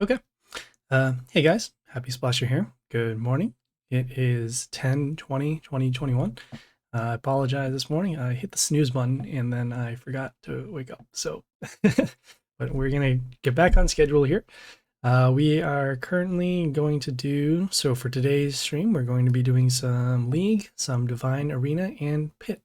Okay. Hey guys, Happysplasher here. Good morning. It is 10/20/2021. I apologize this morning. I hit the snooze button and then I forgot to wake up. So, but we're gonna get back on schedule here. We are currently going to do, so for today's stream, we're going to be doing some League, some Divine Arena, and Pit.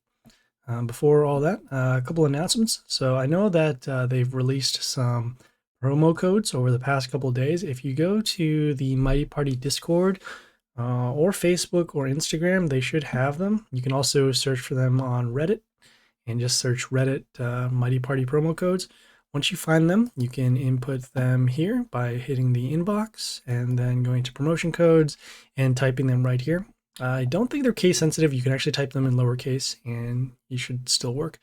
Before all that, a couple announcements. So I know that they've released some promo codes over the past couple of days. If you go to the Mighty Party Discord or Facebook or Instagram, they should have them. You can also search for them on Reddit and just search Reddit Mighty Party promo codes. Once you find them, you can input them here by hitting the inbox and then going to promotion codes and typing them right here. I don't think they're case sensitive. You can actually type them in lowercase and you should still work.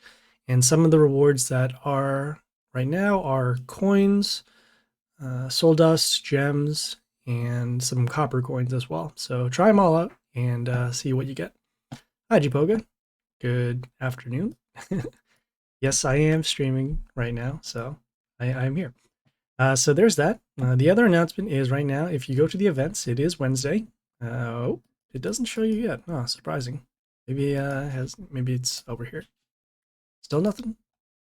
And some of the rewards that are right now are coins, soul dust, gems, and some copper coins as well. So try them all out and see what you get. Hi, Jipoga. Good afternoon. Yes, I am streaming right now, so I'm here. So there's that. The other announcement is right now, if you go to the events, it is Wednesday. Oh, it doesn't show you yet. Oh, surprising. Maybe maybe it's over here. Still nothing?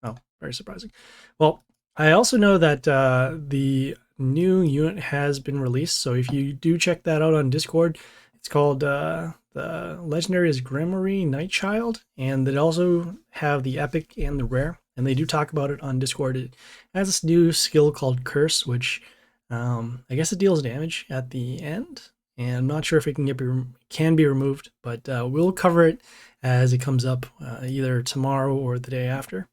Oh, very surprising. Well, I also know that the new unit has been released. So if you do check that out on Discord, it's called the legendary is Grimory Nightchild, and they also have the epic and the rare, and they do talk about it on Discord. It has this new skill called Curse, which I guess it deals damage at the end. And I'm not sure if it can be removed, but we'll cover it as it comes up either tomorrow or the day after.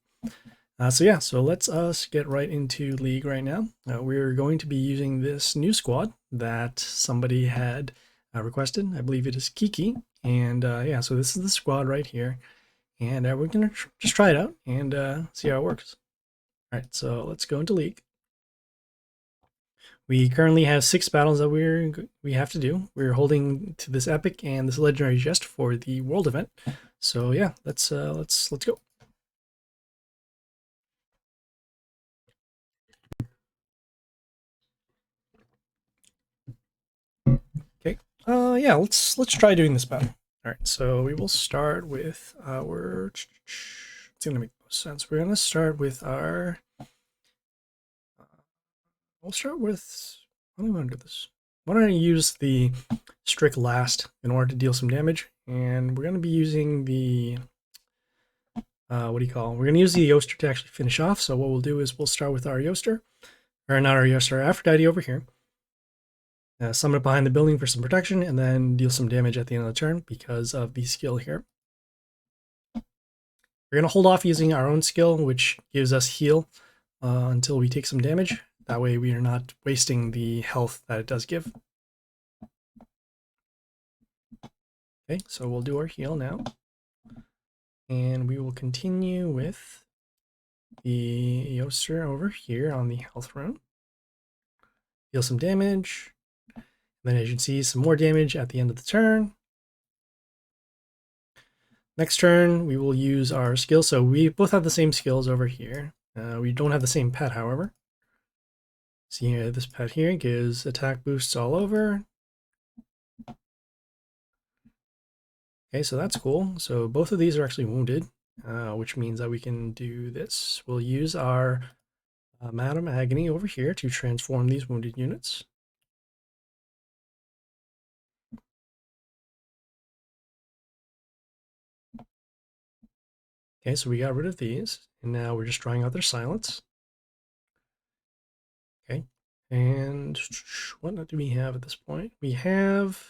So let's us get right into League right now. We're going to be using this new squad that somebody had requested. I believe it is Kiki. And so this is the squad right here. And we're going to just try it out and see how it works. All right, so let's go into League. We currently have 6 battles that we have to do. We're holding to this epic and this legendary just for the world event. So yeah, let's go. Okay. Yeah, let's try doing this battle. All right, so we will start with our. It's gonna make most sense. We're gonna start with our. We'll start with. How do we want to do this? Why don't I use the Strict last in order to deal some damage, and we're gonna be using the. What do you call? We're gonna use the Qaaqster to actually finish off. So what we'll do is we'll start with our Qaaqster, or not our Qaaqster, Aphrodite over here. Summon it behind the building for some protection, and then deal some damage at the end of the turn because of the skill here. We're going to hold off using our own skill, which gives us heal until we take some damage. That way we are not wasting the health that it does give. Okay, so we'll do our heal now. And we will continue with the Qaaqster over here on the health rune. Deal some damage. Then as you can see, some more damage at the end of the turn. Next turn, we will use our skill. So we both have the same skills over here. We don't have the same pet, however. See, this pet here gives attack boosts all over. Okay, so that's cool. So both of these are actually wounded, which means that we can do this. We'll use our Madam Agony over here to transform these wounded units. Okay, so we got rid of these, and now we're just drawing out their silence. Okay, and what do we have at this point? We have,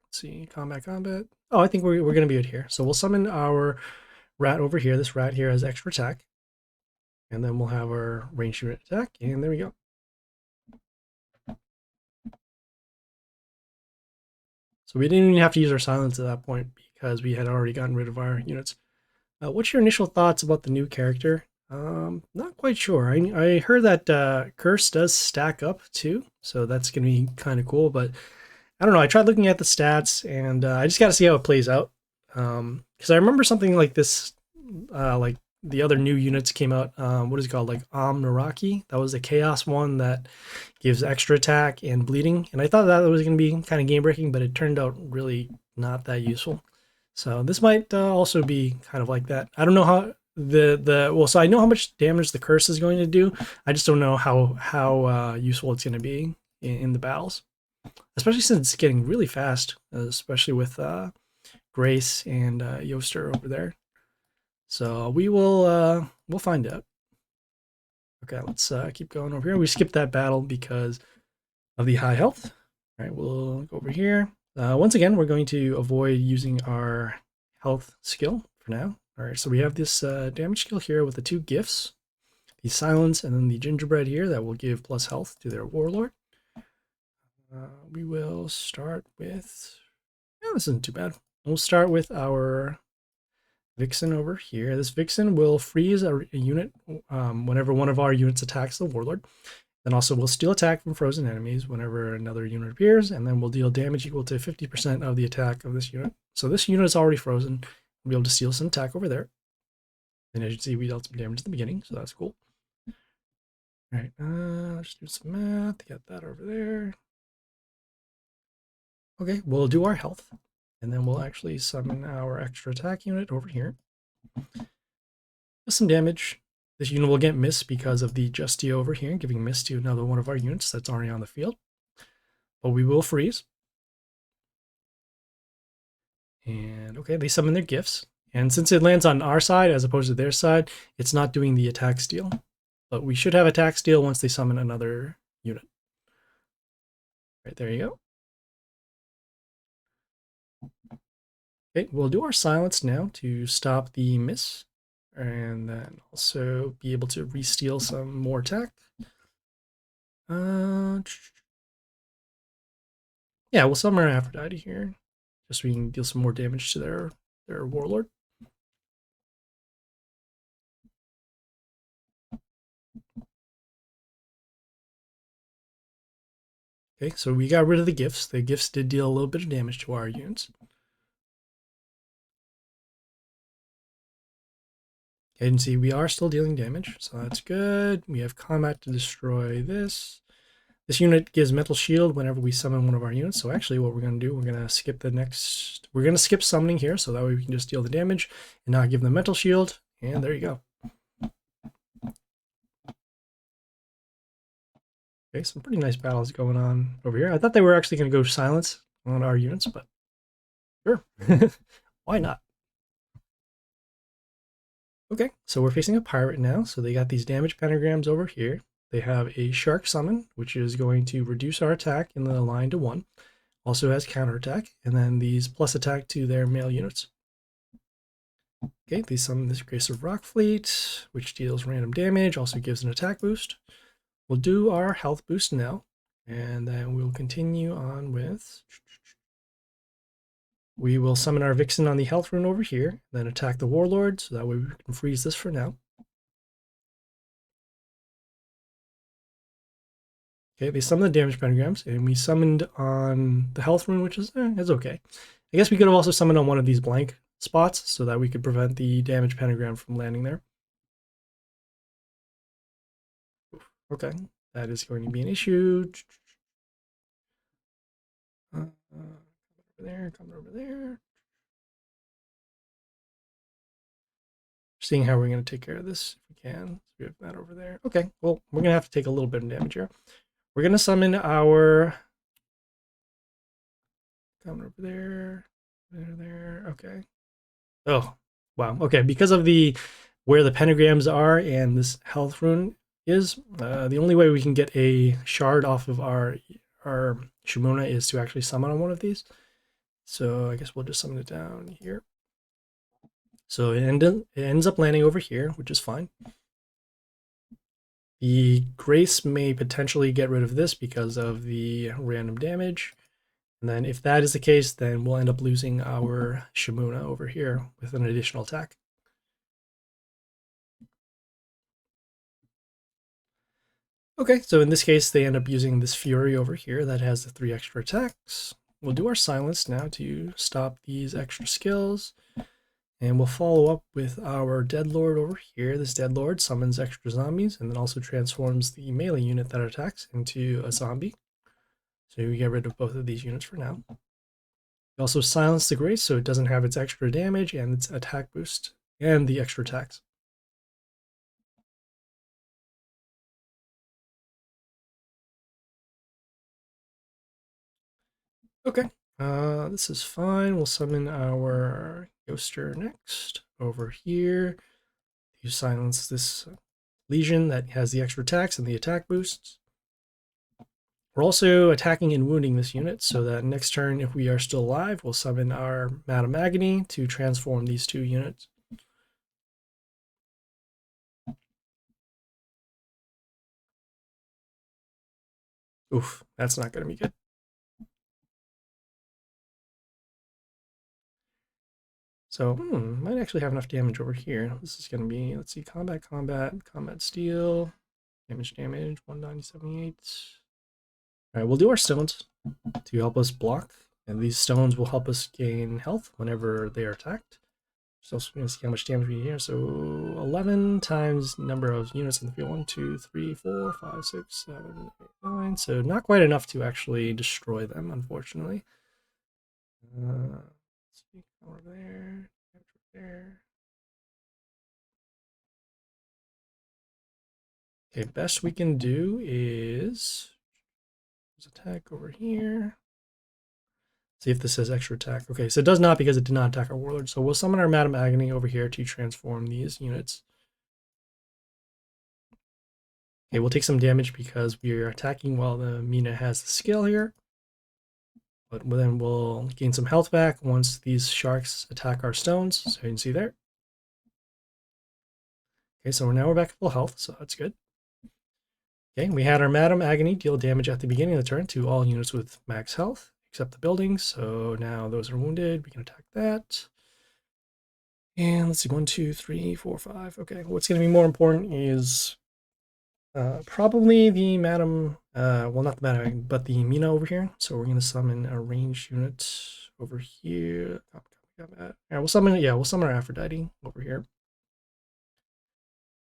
let's see, combat. Oh, I think we're going to be good here. So we'll summon our rat over here. This rat here has extra attack. And then we'll have our ranged unit attack, and there we go. So we didn't even have to use our silence at that point because we had already gotten rid of our units. What's your initial thoughts about the new character? Not quite sure. I heard that Curse does stack up too, so that's going to be kind of cool, but I don't know. I tried looking at the stats, and I just got to see how it plays out. Because I remember something like this, like the other new units came out. What is it called? Like Naraki. That was the Chaos one that gives extra attack and bleeding. And I thought that was going to be kind of game breaking, but it turned out really not that useful. So this might also be kind of like that. I don't know how well, so I know how much damage the curse is going to do. I just don't know how useful it's going to be in the battles, especially since it's getting really fast, especially with Grace and Yoster over there. So we'll find out. Okay, let's keep going over here. We skipped that battle because of the high health. All right, we'll go over here. Once again, we're going to avoid using our health skill for now. All right, so we have this damage skill here with the 2 gifts, the silence and then the gingerbread here that will give plus health to their warlord. We will start with, this isn't too bad. We'll start with our Vixen over here. This Vixen will freeze a unit whenever one of our units attacks the warlord. Then also we'll steal attack from frozen enemies whenever another unit appears, and then we'll deal damage equal to 50% of the attack of this unit. So this unit is already frozen. We'll be able to steal some attack over there. And as you can see, we dealt some damage at the beginning, so that's cool. All right, let's do some math to get that over there. Okay, we'll do our health, and then we'll actually summon our extra attack unit over here. Just some damage. This unit will get miss because of the Justy over here, giving miss to another one of our units that's already on the field. But we will freeze. And okay, they summon their gifts. And since it lands on our side as opposed to their side, it's not doing the attack steal. But we should have attack steal once they summon another unit. Right, there you go. Okay, we'll do our silence now to stop the miss. And then also be able to re-steal some more attack. Yeah, we'll summon our Aphrodite here, just so we can deal some more damage to their warlord. Okay, so we got rid of the gifts. The gifts did deal a little bit of damage to our units. Okay, you can see we are still dealing damage, so that's good. We have combat to destroy this. This unit gives mental shield whenever we summon one of our units. So actually what we're going to do, we're going to skip we're going to skip summoning here, so that way we can just deal the damage and not give them mental shield. And there you go. Okay, some pretty nice battles going on over here. I thought they were actually going to go silence on our units, but sure. Why not? Okay, so we're facing a pirate now. So they got these damage pentagrams over here. They have a shark summon, which is going to reduce our attack in the line to 1. Also has counterattack, and then these plus attack to their male units. Okay, they summon this Grace of Rock Fleet, which deals random damage, also gives an attack boost. We'll do our health boost now, and then we'll continue on with... We will summon our Vixen on the health rune over here, then attack the Warlord, so that way we can freeze this for now. Okay, they summon the damage pentagrams, and we summoned on the health rune, which is okay. I guess we could have also summoned on one of these blank spots, so that we could prevent the damage pentagram from landing there. Okay, that is going to be an issue. Come over there. Seeing how we're going to take care of this if we can. So we have that over there. Okay, well, we're going to have to take a little bit of damage here. We're going to summon our... Come over there. There. Okay. Oh, wow. Okay, because of where the pentagrams are and this health rune is, the only way we can get a shard off of our Shimona is to actually summon on one of these. So I guess we'll just summon it down here. So it ends up landing over here, which is fine. The Grace may potentially get rid of this because of the random damage. And then if that is the case, then we'll end up losing our Shimona over here with an additional attack. Okay, so in this case, they end up using this Fury over here that has the 3 extra attacks. We'll do our silence now to stop these extra skills. And we'll follow up with our Deadlord over here. This Deadlord summons extra zombies and then also transforms the melee unit that attacks into a zombie. So we get rid of both of these units for now. We also silence the Grace so it doesn't have its extra damage and its attack boost and the extra attacks. Okay, this is fine. We'll summon our Qaaqster next over here. You silence this Legion that has the extra attacks and the attack boosts. We're also attacking and wounding this unit so that next turn, if we are still alive, we'll summon our Madam Agony to transform these two units. Oof, that's not going to be good. So, might actually have enough damage over here. This is going to be, let's see, combat, steel, damage, 1978. All right, we'll do our stones to help us block, and these stones will help us gain health whenever they are attacked. So also going to see how much damage we get here. So 11 times number of units in the field. 1, 2, 3, 4, 5, 6, 7, 8, 9. So not quite enough to actually destroy them, unfortunately. Let's see, over there. Okay, best we can do is attack over here. See if this says extra attack. Okay, so it does not because it did not attack our Warlord. So we'll summon our Madam Agony over here to transform these units. Okay, we'll take some damage because we are attacking while the Mina has the skill here. But then we'll gain some health back once these sharks attack our stones. So you can see there. Okay, so now we're back at full health, so that's good. Okay, we had our Madam Agony deal damage at the beginning of the turn to all units with max health, except the buildings. So now those are wounded. We can attack that. And let's see, 1, 2, 3, 4, 5. Okay, what's going to be more important is probably the Madam, well, not the Madam, but the Mina over here. So we're going to summon a ranged unit over here. Yeah, we'll summon our Aphrodite over here.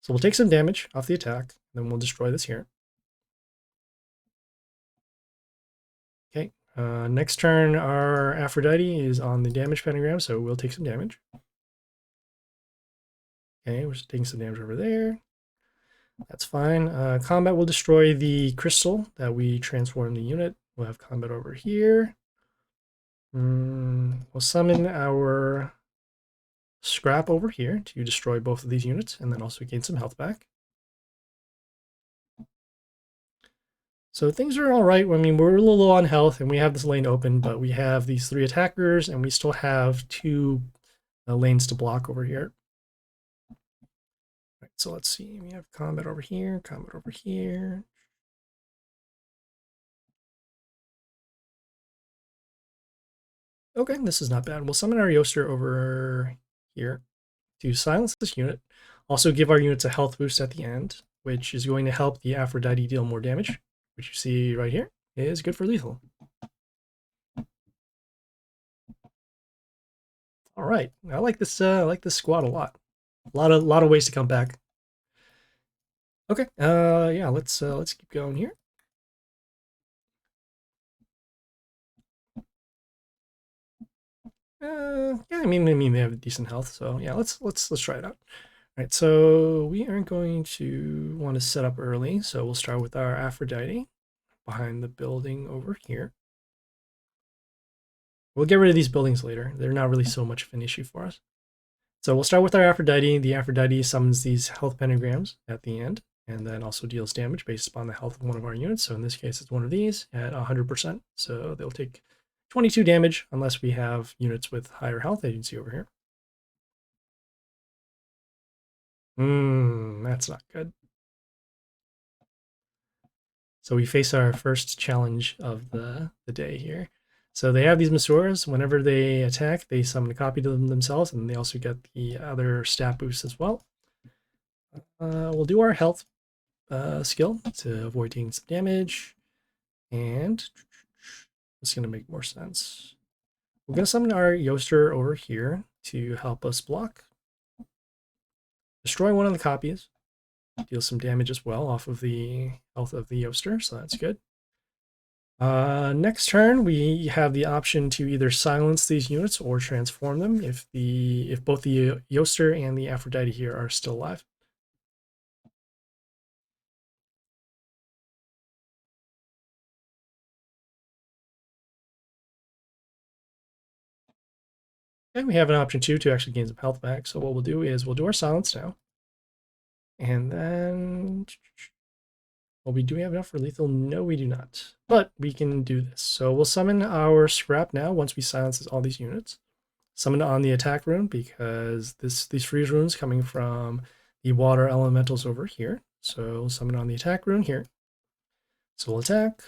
So we'll take some damage off the attack, then we'll destroy this here. Okay, next turn our Aphrodite is on the damage pentagram, so we'll take some damage. Okay, we're just taking some damage over there. That's fine. Combat will destroy the crystal that we transform the unit. We'll have combat over here. We'll summon our scrap over here to destroy both of these units and then also gain some health back. So things are all right. I mean, we're a little low on health and we have this lane open, but we have these 3 attackers and we still have 2 lanes to block over here. Right, so let's see. We have combat over here, combat over here. Okay, this is not bad. We'll summon our Qaaqster over here to silence this unit. Also give our units a health boost at the end, which is going to help the Aphrodite deal more damage, which you see right here is good for lethal. All right, I like this squad a lot. A lot of ways to come back. Okay, yeah, let's keep going here. Yeah, I mean they have decent health, so yeah, let's try it out. All right, so we are going to want to set up early, so we'll start with our Aphrodite behind the building over here. We'll get rid of these buildings later. They're not really so much of an issue for us. So we'll start with our Aphrodite. The Aphrodite summons these health pentagrams at the end, and then also deals damage based upon the health of one of our units. So in this case, it's one of these at 100%. So they'll take 22 damage unless we have units with higher health, as you can see over here. That's not good. So we face our first challenge of the day here. So they have these Masuras. Whenever they attack, they summon a copy to them themselves, and they also get the other stat boosts as well. We'll do our health skill to avoid taking some damage. And it's going to make more sense. We're going to summon our Qaaqster over here to help us block. Destroy one of the copies. Deal some damage as well off of the health of the Qaaqster, so that's good. Next turn, we have the option to either silence these units or transform them if both the Qaaqster and the Aphrodite here are still alive. And we have an option too to actually gain some health back. So what we'll do is we'll do our silence now. And then, well, do we have enough for lethal? No, we do not. But we can do this. So we'll summon our scrap now once we silence all these units. Summon on the attack rune because these freeze runes coming from the water elementals over here. So we'll summon on the attack rune here. So we'll attack.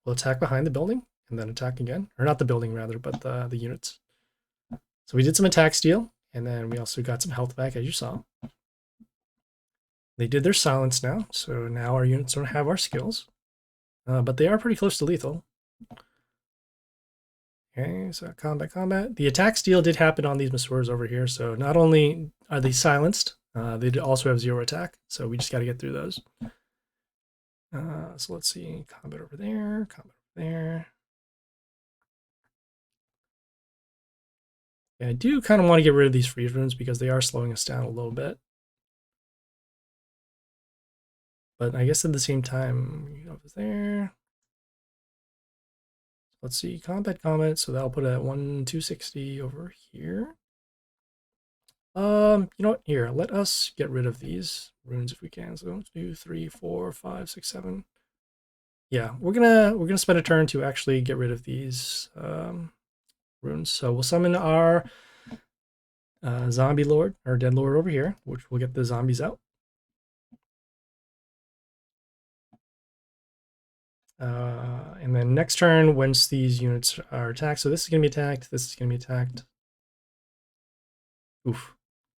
We'll attack behind the building and then attack again. Or not the building rather, but the units. So we did some attack steal, and then we also got some health back, as you saw. They did their silence now, so now our units don't have our skills. But they are pretty close to lethal. Okay, so combat. The attack steal did happen on these Masseurs over here, so not only are they silenced, they also have 0 attack, so we just got to get through those. So let's see, combat over there, combat over there. I do kind of want to get rid of these freeze runes because they are slowing us down a little bit. But I guess at the same time, over there. Let's see, combat. So that'll put it at 260 over here. You know what? Here, let us get rid of these runes if we can. So 2, 3, 4, 5, 6, 7. Yeah, we're gonna spend a turn to actually get rid of these runes. So we'll summon our zombie lord, or dead lord over here, which will get the zombies out. And then next turn, once these units are attacked, so this is going to be attacked, this is going to be attacked. Oof.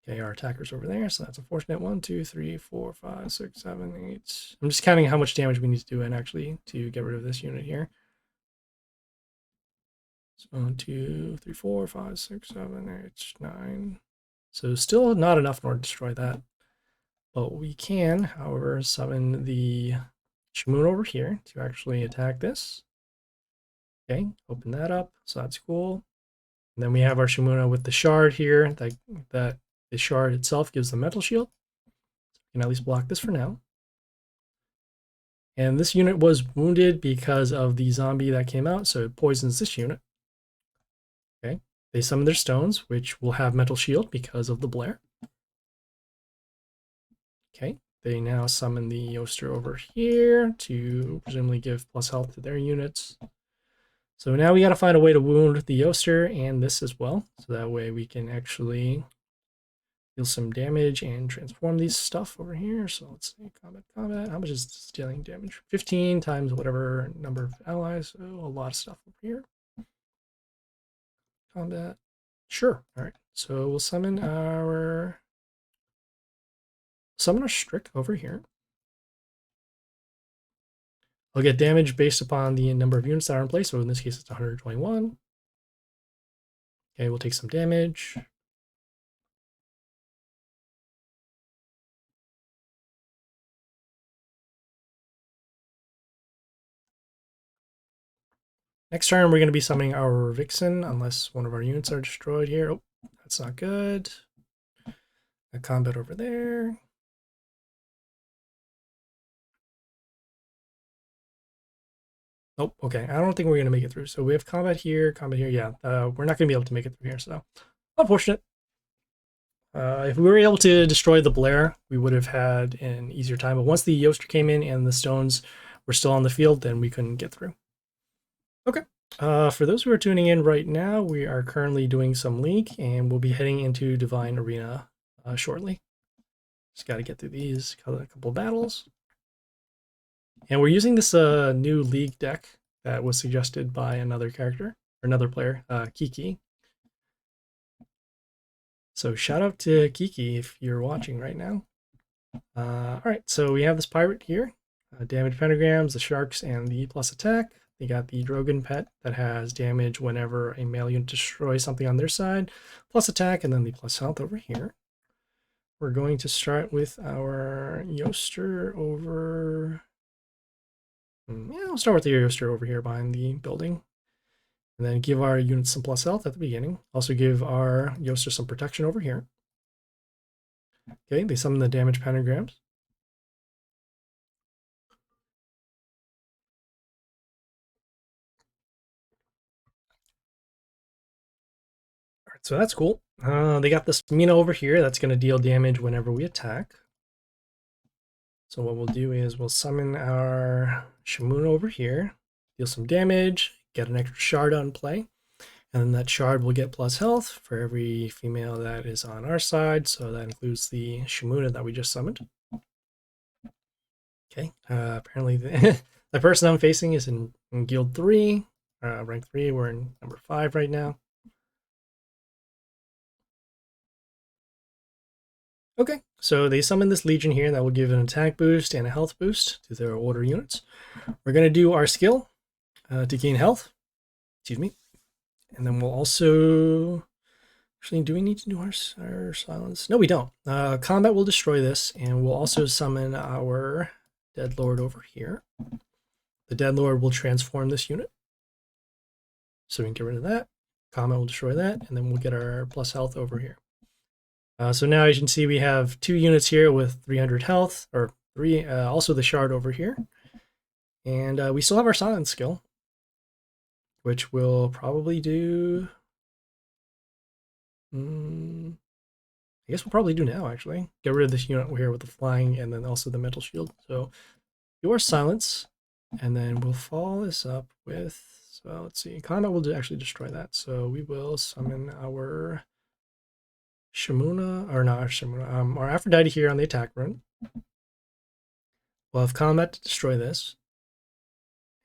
Okay, our attacker's over there, so that's unfortunate. 1, 2, 3, 4, 5, 6, 7, 8. I'm just counting how much damage we need to do and actually to get rid of this unit here. So 1, 2, 3, 4, 5, 6, 7, 8, 9. So still not enough in order to destroy that. But we can, however, summon the Shamoon over here to actually attack this. Okay, open that up, so that's cool. And then we have our Shamuna with the shard here, that the shard itself gives the metal shield. So we can at least block this for now. And this unit was wounded because of the zombie that came out, so it poisons this unit. Okay, they summon their stones, which will have metal shield because of the Blair. Okay, they now summon the Qaaqster over here to presumably give plus health to their units. So now we got to find a way to wound the Qaaqster and this as well. So that way we can actually deal some damage and transform these stuff over here. So let's see, combat. How much is this dealing damage? 15 times whatever number of allies. So a lot of stuff over here. Combat. Sure. All right. So we'll summon our Strick over here. I'll get damage based upon the number of units that are in place. So in this case, it's 121. Okay, we'll take some damage. Next turn, we're going to be summoning our Vixen, unless one of our units are destroyed here. Oh, that's not good. A combat over there. Oh, okay. I don't think we're going to make it through. So we have combat here. Yeah, we're not going to be able to make it through here. So unfortunate. If we were able to destroy the Blair, we would have had an easier time. But once the Qaaqster came in and the stones were still on the field, then we couldn't get through. Okay. For those who are tuning in right now, we are currently doing some League, and we'll be heading into Divine Arena shortly. Just got to get through these couple battles. And we're using this new League deck that was suggested by another character, or another player, Kiki. So shout out to Kiki if you're watching right now. All right, so we have this pirate here. Damage Pentagrams, the Sharks, and the plus attack. They got the Drogon pet that has damage whenever a male unit destroys something on their side, plus attack, and then the plus health over here. We're going to start with our Qaaqster over... Yeah, we'll start with the Qaaqster over here behind the building. And then give our units some plus health at the beginning. Also give our Qaaqster some protection over here. Okay, they summon the Damage Pentagrams. Alright, so that's cool. They got this Mina over here that's going to deal damage whenever we attack. So what we'll do is we'll summon our Shamuna over here, deal some damage, get an extra shard on play, and then that shard will get plus health for every female that is on our side, so that includes the Shamuna that we just summoned. Okay, apparently the person I'm facing is in Guild 3, rank 3, we're in number 5 right now. Okay, so they summon this Legion here that will give an attack boost and a health boost to their order units. We're going to do our skill to gain health. Excuse me. And then we'll also... Actually, do we need to do our silence? No, we don't. Combat will destroy this, and we'll also summon our Deadlord over here. The Deadlord will transform this unit. So we can get rid of that. Combat will destroy that, and then we'll get our plus health over here. So now as you can see, we have 2 units here with 300 health, or 3, also the shard over here. And we still have our silence skill, which we'll probably do... I guess we'll probably do now, actually. Get rid of this unit here with the flying and then also the mental shield. So your silence, and then we'll follow this up with... So let's see, combat will actually destroy that. So we will summon our... Shamuna, or not Shamuna, our Aphrodite here on the attack rune. We'll have combat to destroy this.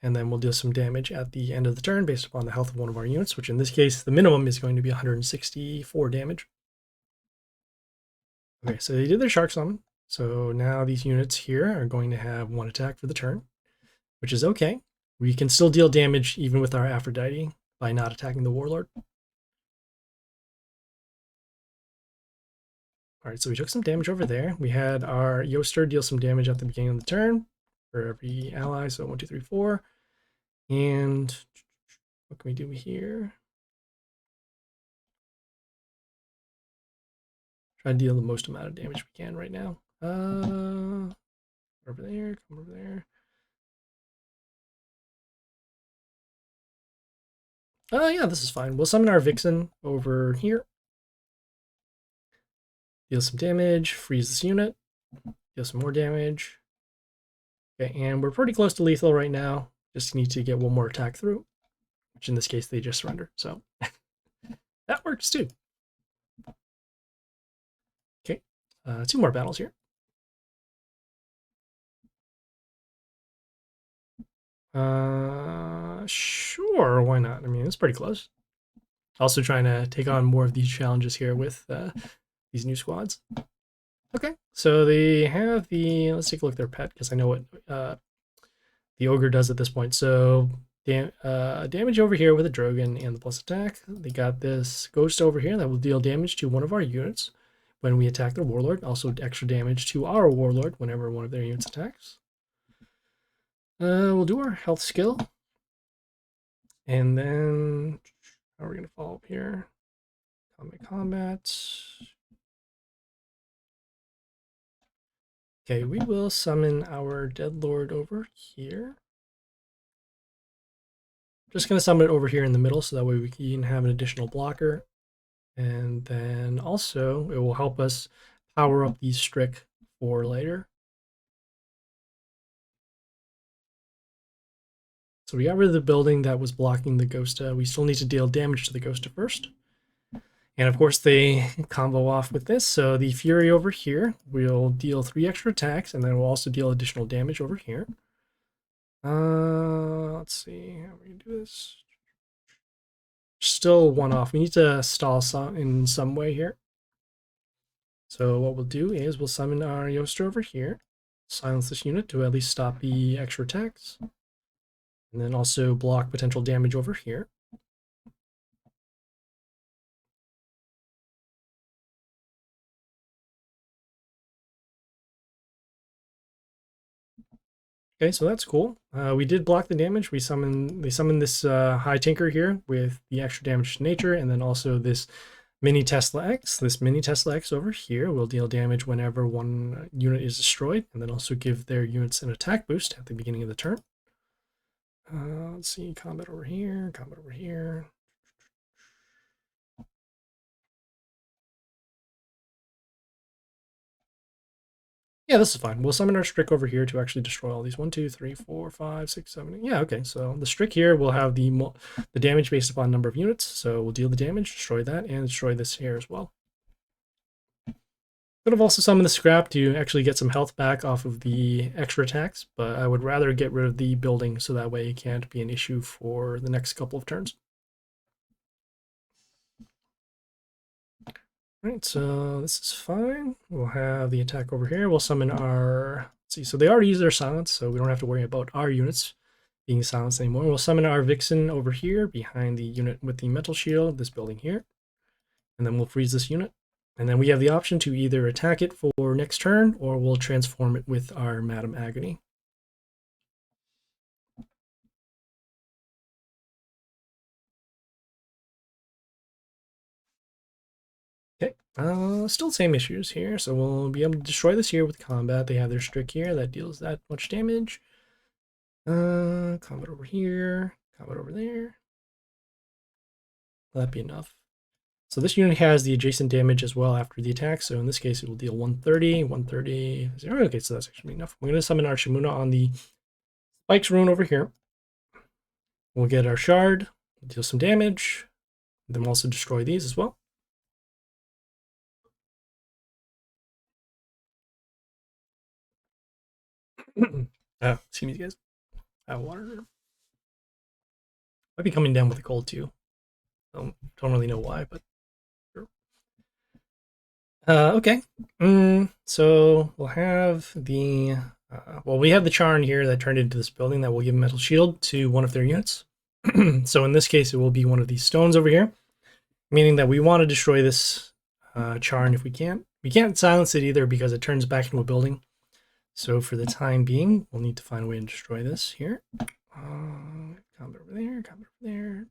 And then we'll deal some damage at the end of the turn based upon the health of one of our units, which in this case, the minimum is going to be 164 damage. Okay, so they did their Shark Summon. So now these units here are going to have 1 attack for the turn, which is okay. We can still deal damage even with our Aphrodite by not attacking the Warlord. Alright, so we took some damage over there. We had our Qaaqster deal some damage at the beginning of the turn for every ally, so 1, 2, 3, 4. And what can we do here? Try to deal the most amount of damage we can right now. Over there, come over there. Oh yeah, this is fine. We'll summon our Vixen over here. Deal some damage, freeze this unit, deal some more damage. Okay, and we're pretty close to lethal right now. Just need to get 1 more attack through, which in this case they just surrender. So that works too. Okay, 2 more battles here. Sure, why not? I mean, it's pretty close. Also trying to take on more of these challenges here with these new squads. Okay, so they have the... Let's take a look at their pet, because I know what the Ogre does at this point. So damage over here with a Drogon and the plus attack. They got this Ghost over here that will deal damage to one of our units when we attack their Warlord. Also extra damage to our Warlord whenever one of their units attacks. We'll do our health skill. And then, how are we going to follow up here? Combat. Okay, we will summon our Deadlord over here. Just going to summon it over here in the middle so that way we can have an additional blocker. And then also, it will help us power up these Strick for later. So we got rid of the building that was blocking the Ghosta. We still need to deal damage to the Ghosta first. And of course they combo off with this. So the Fury over here will deal 3 extra attacks, and then we'll also deal additional damage over here. Let's see how we can do this. Still 1 off. We need to stall in some way here. So what we'll do is we'll summon our Qaaqster over here. Silence this unit to at least stop the extra attacks. And then also block potential damage over here. Okay, so that's cool. We did block the damage. They summoned this High Tinker here with the extra damage to nature, and then also this Mini Tesla X. This Mini Tesla X over here will deal damage whenever one unit is destroyed, and then also give their units an attack boost at the beginning of the turn. Let's see, combat over here, combat over here. Yeah, this is fine. We'll summon our Strick over here to actually destroy all these. 1, 2, 3, 4, 5, 6, 7, 8. Yeah, okay. So the Strick here will have the damage based upon number of units. So we'll deal the damage, destroy that, and destroy this here as well. Could have also summoned the Scrap to actually get some health back off of the extra attacks, but I would rather get rid of the building so that way it can't be an issue for the next couple of turns. Alright, so this is fine. We'll have the attack over here. We'll summon our... Let's see, so they already use their silence, so we don't have to worry about our units being silenced anymore. We'll summon our Vixen over here behind the unit with the metal shield, this building here. And then we'll freeze this unit. And then we have the option to either attack it for next turn, or we'll transform it with our Madam Agony. Okay, still the same issues here. So we'll be able to destroy this here with combat. They have their Strick here that deals that much damage. Combat over here, combat over there. That'd be enough. So this unit has the adjacent damage as well after the attack. So in this case, it will deal 130, 130, 0. Okay, so that's actually enough. We're going to summon our Shimuna on the Spikes rune over here. We'll get our Shard, deal some damage. Then we'll also destroy these as well. Excuse me, guys. I have water. Might be coming down with a cold too. Don't really know why, but sure. Okay. So we'll have the well, we have the Charn here that turned into this building that will give a metal shield to one of their units. So in this case, it will be one of these stones over here, meaning that we want to destroy this Charn if we can. We can't silence it either because it turns back into a building. So for the time being, we'll need to find a way to destroy this here. Combat over there, combat over there.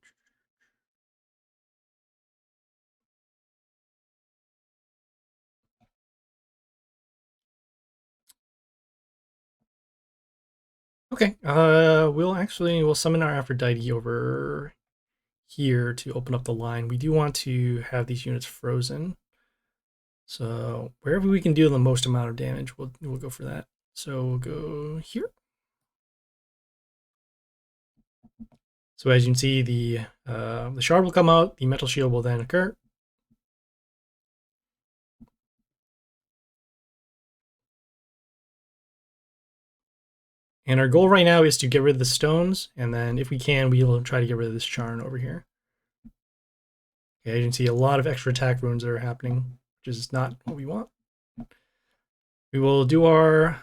Okay, we'll summon our Aphrodite over here to open up the line. We do want to have these units frozen. So wherever we can deal the most amount of damage, we'll go for that. So we'll go here. So as you can see, the shard will come out, the metal shield will then occur. And our goal right now is to get rid of the stones, and then if we can, we will try to get rid of this Charn over here. Okay, you can see a lot of extra attack runes that are happening, which is not what we want. We will do our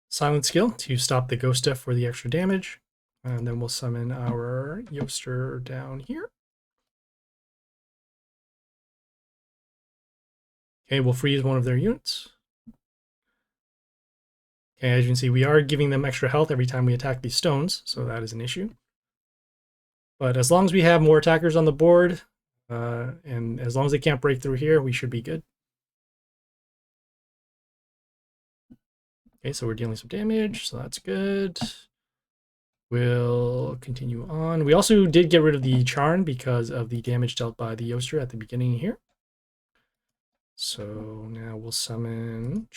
silent skill to stop the Ghosta for the extra damage, and then we'll summon our Yoster down here. Okay, we'll freeze one of their units. Okay, as you can see, we are giving them extra health every time we attack these stones, so that is an issue. But as long as we have more attackers on the board, and as long as they can't break through here, we should be good. Okay, so we're dealing some damage, so that's good. We'll continue on. We also did get rid of the Charn because of the damage dealt by the Yoster at the beginning here. So now we'll summon...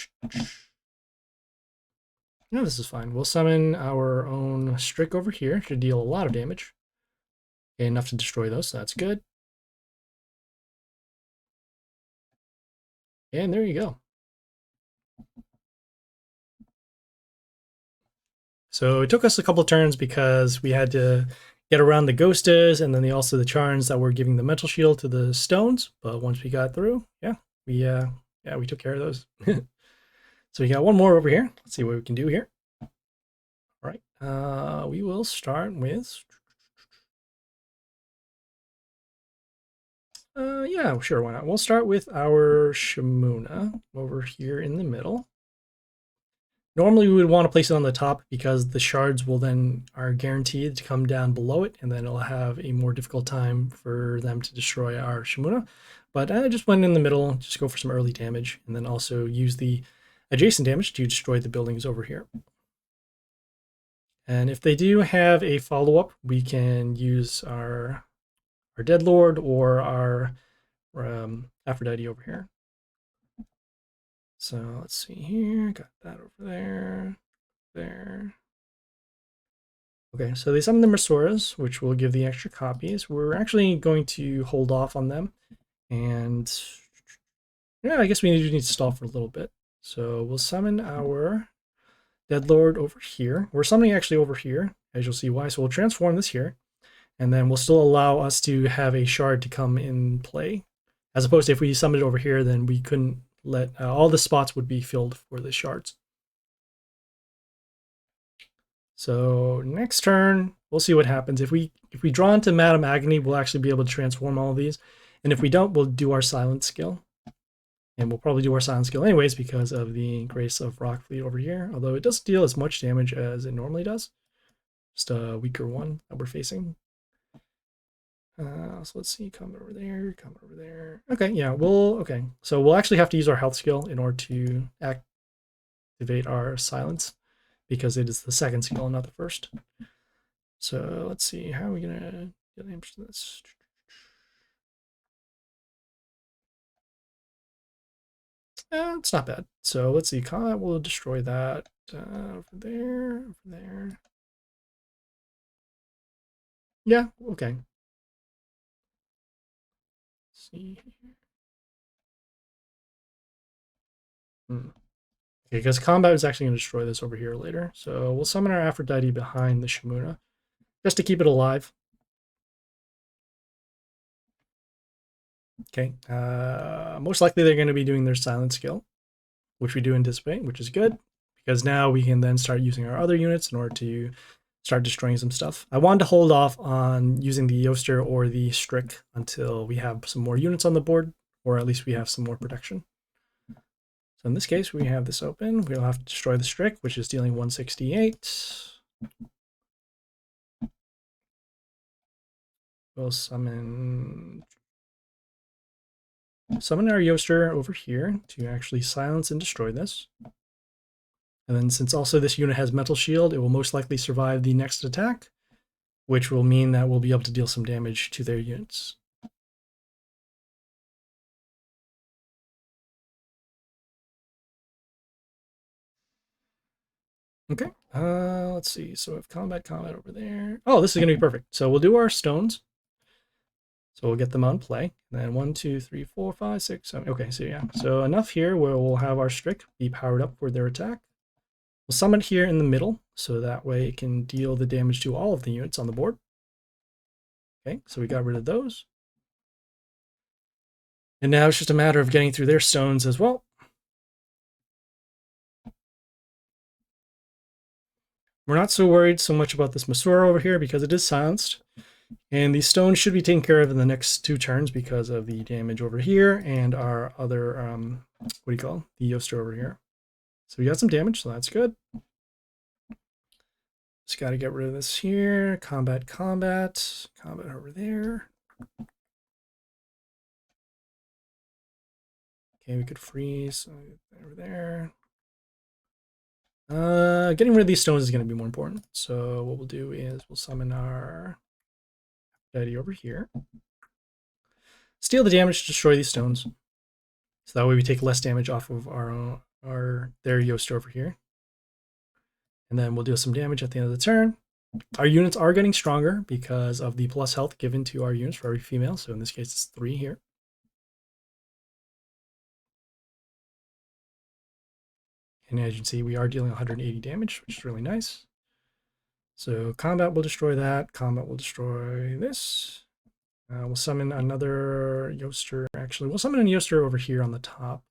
No, this is fine. We'll summon our own Strick over here. Should deal a lot of damage. Okay, enough to destroy those, so that's good. And there you go. So it took us a couple of turns because we had to get around the Ghostas and then also the Charns that were giving the metal shield to the stones. But once we got through, we took care of those. So we got one more over here. Let's see what we can do here. All right, We will start with. Yeah, sure, why not? We'll start with our Shimuna over here in the middle. Normally, we would want to place it on the top because the shards will then are guaranteed to come down below it, and then it'll have a more difficult time for them to destroy our Shimuna. But I just went in the middle, just go for some early damage, and then also use the adjacent damage to destroy the buildings over here. And if they do have a follow-up, we can use our Dead Lord or our Aphrodite over here. So let's see here, got that over there, there. Okay, so they summon the Mersoras, which will give the extra copies. We're actually going to hold off on them, and yeah, I guess we need to stall for a little bit. So we'll summon our Dead Lord over here. We're summoning actually over here, as you'll see why. So we'll transform this here, and then we'll still allow us to have a shard to come in play. As opposed to if we summoned it over here, then we couldn't let all the spots would be filled for the shards. So next turn, we'll see what happens. If we draw into Madame Agony, we'll actually be able to transform all of these. And if we don't, we'll do our silent skill. And we'll probably do our silent skill anyways because of the Grace of Rockfleet over here. Although it doesn't deal as much damage as it normally does. Just a weaker one that we're facing. So let's see, come over there, come over there. Okay, yeah, okay. So we'll actually have to use our health skill in order to activate our silence because it is the second skill, not the first. So let's see, how are we gonna get damage to this? It's not bad. So let's see, combat will destroy that over there, over there. Yeah, okay. Let's see. Okay, because combat is actually going to destroy this over here later. So we'll summon our Aphrodite behind the Shimuna just to keep it alive. Okay, most likely they're going to be doing their silent skill, which we do anticipate, which is good, because now we can then start using our other units in order to start destroying some stuff. I wanted to hold off on using the Qaaqster or the Strick until we have some more units on the board, or at least we have some more protection. So in this case, we have this open. We'll have to destroy the Strick, which is dealing 168. We'll summon our Qaaqster over here to actually silence and destroy this. And then since also this unit has Mental Shield, it will most likely survive the next attack, which will mean that we'll be able to deal some damage to their units. Okay, let's see. So we have combat over there. Oh, this is going to be perfect. So we'll do our stones. So we'll get them on play. And then 1, 2, 3, 4, 5, 6, 7. Okay, so yeah. So enough here where we'll have our Strick be powered up for their attack. We'll summon here in the middle, so that way it can deal the damage to all of the units on the board. Okay, so we got rid of those. And now it's just a matter of getting through their stones as well. We're not so worried so much about this Masura over here because it is silenced. And these stones should be taken care of in the next 2 turns because of the damage over here and our other, the Qaaqster over here. So we got some damage, so that's good. Just got to get rid of this here. Combat over there. Okay, we could freeze over there. Getting rid of these stones is going to be more important. So what we'll do is we'll summon our Daddy over here. Steal the damage to destroy these stones. So that way we take less damage off of their Qaaqster over here. And then we'll deal some damage at the end of the turn. Our units are getting stronger because of the plus health given to our units for every female. So in this case, it's 3 here. And as you can see, we are dealing 180 damage, which is really nice. So combat will destroy that. Combat will destroy this. We'll summon another Qaaqster. Actually, we'll summon a Qaaqster over here on the top.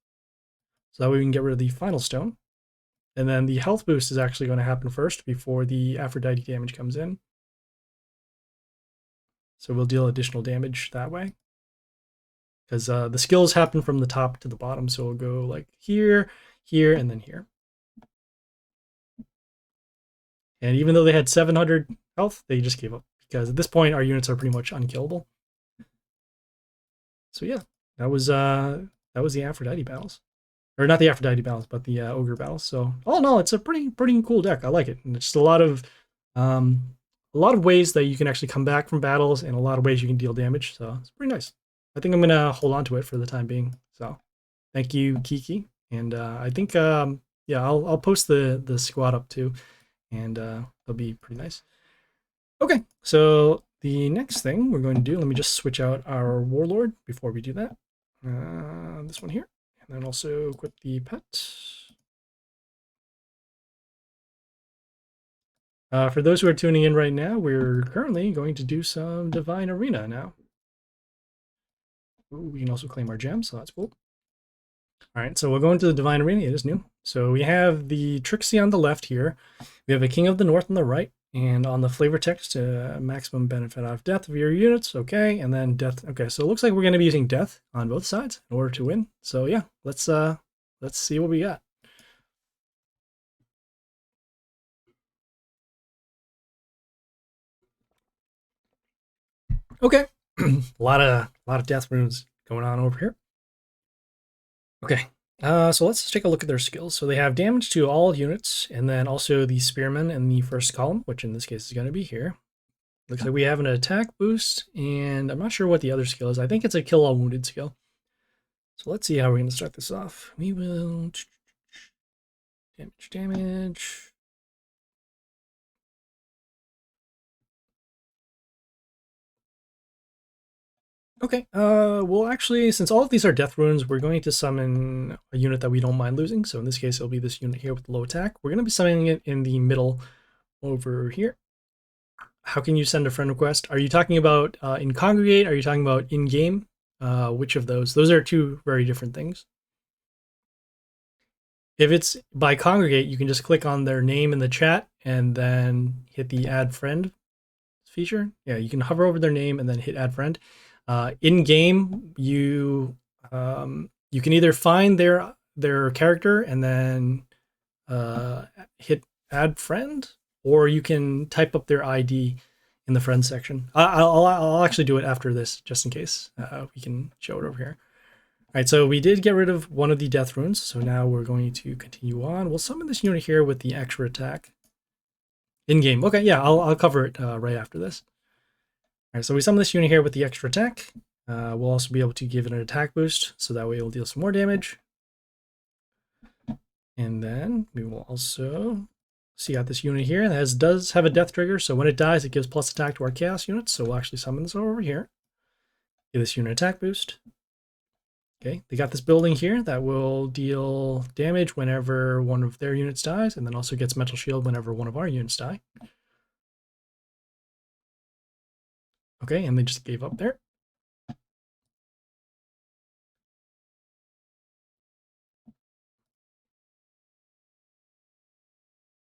So that way we can get rid of the final stone. And then the health boost is actually going to happen first before the Aphrodite damage comes in. So we'll deal additional damage that way. Because the skills happen from the top to the bottom. So we'll go like here, here, and then here. And even though they had 700 health, they just gave up. Because at this point, our units are pretty much unkillable. So yeah, that was the Aphrodite battles. Or not the Aphrodite battles, but the Ogre battles. So all in all, it's a pretty cool deck. I like it. And it's just a lot of ways that you can actually come back from battles, and a lot of ways you can deal damage. So it's pretty nice. I think I'm gonna hold on to it for the time being. So thank you, Kiki. And I think yeah, I'll post the squad up too, and it'll be pretty nice. Okay, so the next thing we're going to do, let me just switch out our Warlord before we do that. This one here, and then also equip the pet. For those who are tuning in right now, we're currently going to do some Divine Arena now. Ooh, we can also claim our gems, so that's cool. All right, so we'll go into the Divine Arena. It is new. So we have the Trixie on the left here. We have a King of the North on the right. And on the flavor text, maximum benefit out of death of your units. Okay, and then death. Okay, so it looks like we're going to be using death on both sides in order to win. So yeah, let's see what we got. Okay, a lot of death runes going on over here. Okay, so let's take a look at their skills. So they have damage to all units, and then also the spearmen in the first column, which in this case is going to be here. Looks like we have an attack boost, and I'm not sure what the other skill is. I think it's a kill all wounded skill. So let's see how we're going to start this off. We will damage. Okay, well actually, since all of these are death runes, we're going to summon a unit that we don't mind losing. So in this case, it'll be this unit here with low attack. We're going to be summoning it in the middle over here. How can you send a friend request? Are you talking about in Congregate? Are you talking about in-game? Which of those? Those are two very different things. If it's by Congregate, you can just click on their name in the chat and then hit the add friend feature. Yeah, you can hover over their name and then hit add friend. In game, you can either find their character and then hit add friend, or you can type up their ID in the friend section. I'll actually do it after this, just in case. We can show it over here. All right, so we did get rid of one of the death runes, so now we're going to continue on. We'll summon this unit here with the extra attack in game. Okay, yeah, I'll cover it right after this. All right, so we summon this unit here with the extra attack. We'll also be able to give it an attack boost, so that way it'll deal some more damage. And then we will also see out this unit here that does have a death trigger, so when it dies, it gives plus attack to our chaos units. So we'll actually summon this over here. Give this unit attack boost. Okay, they got this building here that will deal damage whenever one of their units dies, and then also gets mental shield whenever one of our units die. Okay, and they just gave up there.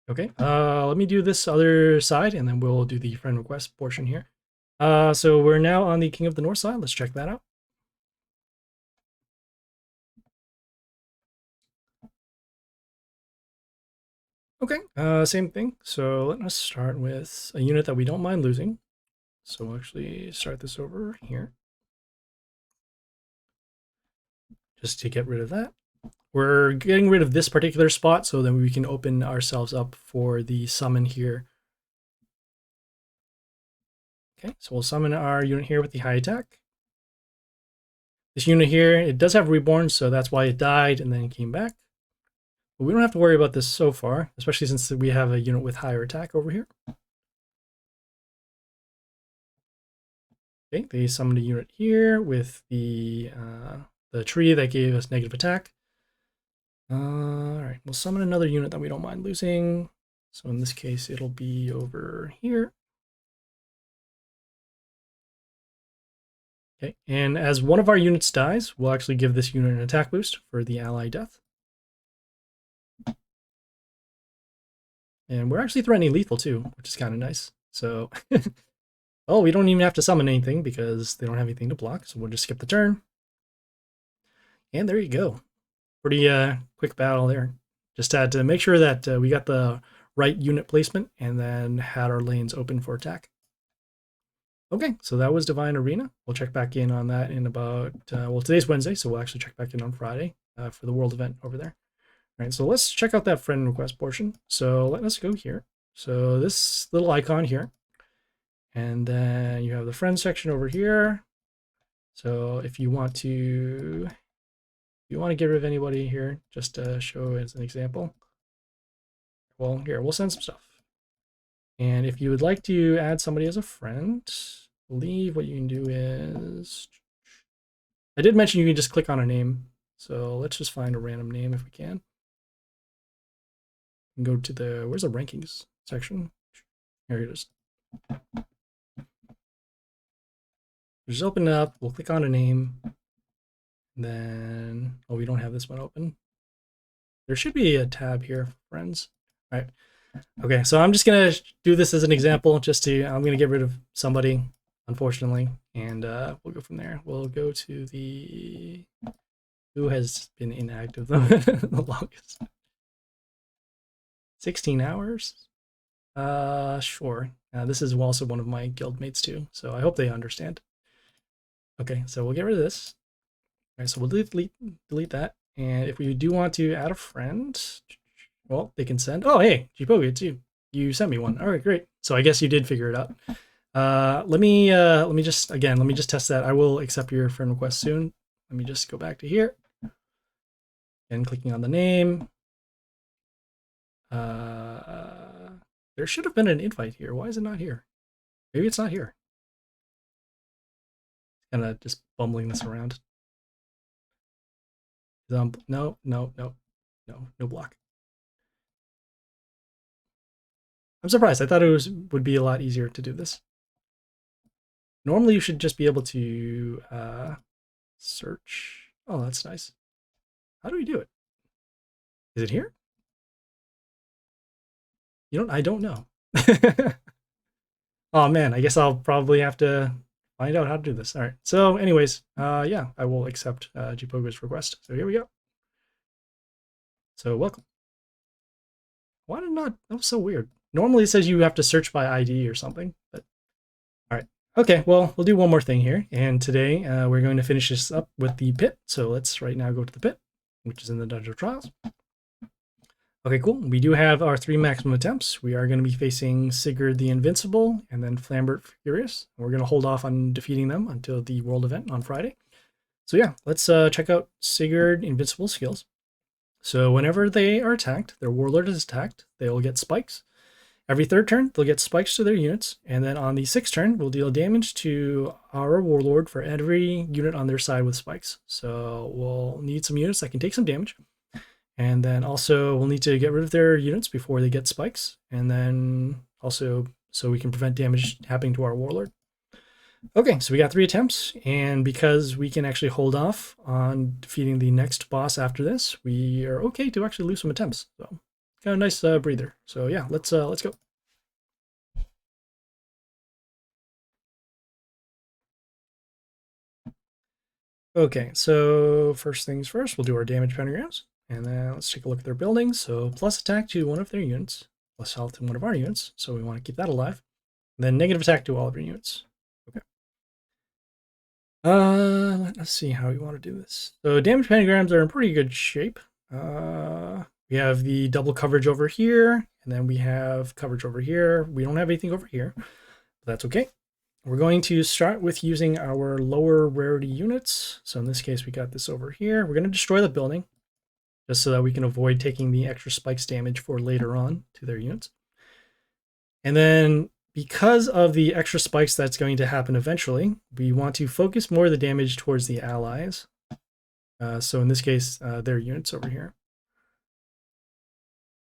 Okay, let me do this other side, and then we'll do the friend request portion here. So we're now on the King of the North side. Let's check that out. Okay, same thing. So let us start with a unit that we don't mind losing. So we'll actually start this over here. Just to get rid of that. We're getting rid of this particular spot so then we can open ourselves up for the summon here. Okay, so we'll summon our unit here with the high attack. This unit here, it does have reborn, so that's why it died and then came back. But we don't have to worry about this so far, especially since we have a unit with higher attack over here. Okay, they summoned a unit here with the tree that gave us negative attack. All right, we'll summon another unit that we don't mind losing. So in this case, it'll be over here. Okay, and as one of our units dies, we'll actually give this unit an attack boost for the ally death. And we're actually threatening lethal too, which is kind of nice. So, oh, we don't even have to summon anything because they don't have anything to block. So we'll just skip the turn. And there you go. Pretty quick battle there. Just had to make sure that we got the right unit placement and then had our lanes open for attack. Okay, so that was Divine Arena. We'll check back in on that in about, well, today's Wednesday, so we'll actually check back in on Friday for the world event over there. All right, so let's check out that friend request portion. So let us go here. So this little icon here, and then you have the friend section over here. So if you want to get rid of anybody here, just to show as an example. Well, here, we'll send some stuff. And if you would like to add somebody as a friend, I believe what you can do is, I did mention you can just click on a name. So let's just find a random name if we can. And go to the, where's the rankings section? Here it is. Just open it up, we'll click on a name. And then, oh, we don't have this one open. There should be a tab here for friends. All right. Okay, so I'm just gonna do this as an example, just to, I'm gonna get rid of somebody, unfortunately, and we'll go from there. We'll go to the, who has been inactive the longest? 16 hours? Sure. This is also one of my guild mates too, so I hope they understand. Okay, so we'll get rid of this. All right, so we'll delete that. And if we do want to add a friend, well, they can send, oh, hey, Jipogi, it's you. You sent me one. All right, great. So I guess you did figure it out. Let me just test that. I will accept your friend request soon. Let me just go back to here and clicking on the name. There should have been an invite here. Why is it not here? Maybe it's not here. Kind of just bumbling this around. No block. I'm surprised. I thought it would be a lot easier to do this. Normally you should just be able to search. Oh, that's nice. How do we do it? Is it here? I don't know. Oh man, I guess I'll probably have to find out how to do this. All right. So anyways, yeah, I will accept Jipogo's request. So here we go. So welcome. Why did not? That was so weird. Normally it says you have to search by ID or something, but all right. Okay, well, we'll do one more thing here. And today we're going to finish this up with the pit. So let's right now go to the pit, which is in the Dungeon of Trials. Okay, cool. We do have our 3 maximum attempts. We are going to be facing Sigurd the Invincible and then Flambert Furious. We're going to hold off on defeating them until the world event on Friday. So yeah, let's check out Sigurd Invincible skills. So whenever they are attacked, their Warlord is attacked, they will get spikes. Every 3rd turn, they'll get spikes to their units. And then on the 6th turn, we'll deal damage to our Warlord for every unit on their side with spikes. So we'll need some units that can take some damage. And then also we'll need to get rid of their units before they get spikes. And then also so we can prevent damage happening to our Warlord. Okay, so we got 3 attempts. And because we can actually hold off on defeating the next boss after this, we are okay to actually lose some attempts. So kind of nice breather. So yeah, let's go. Okay, so first things first, we'll do our damage pentagrams. And then let's take a look at their buildings. So plus attack to one of their units, plus health to one of our units. So we want to keep that alive. And then negative attack to all of your units. Okay. Let's see how we want to do this. So damage pentagrams are in pretty good shape. We have the double coverage over here, and then we have coverage over here. We don't have anything over here, but that's okay. We're going to start with using our lower rarity units. So in this case, we got this over here. We're going to destroy the building, just so that we can avoid taking the extra spikes damage for later on to their units. And then because of the extra spikes that's going to happen eventually, we want to focus more of the damage towards the allies. So in this case, their units over here.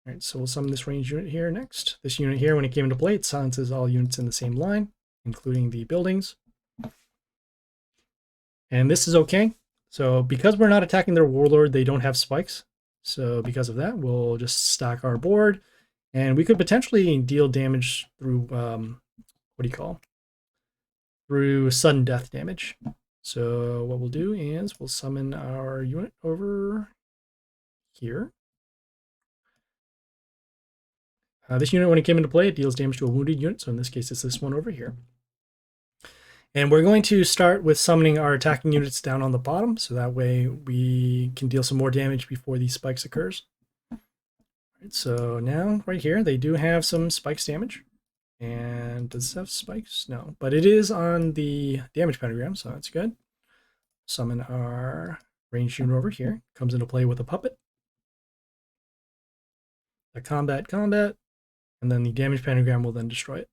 All right, so we'll summon this range unit here next. This unit here, when it came into play, it silences all units in the same line, including the buildings. And this is okay. So because we're not attacking their Warlord, they don't have spikes. So because of that, we'll just stack our board. And we could potentially deal damage through, what do you call? Through sudden death damage. So what we'll do is we'll summon our unit over here. This unit, when it came into play, it deals damage to a wounded unit. So in this case, it's this one over here. And we're going to start with summoning our attacking units down on the bottom. So that way we can deal some more damage before these spikes occurs. Right, so now right here, they do have some spikes damage. And does it have spikes? No, but it is on the damage pentagram, so that's good. Summon our ranged unit over here. Comes into play with a puppet. A combat, and then the damage pentagram will then destroy it.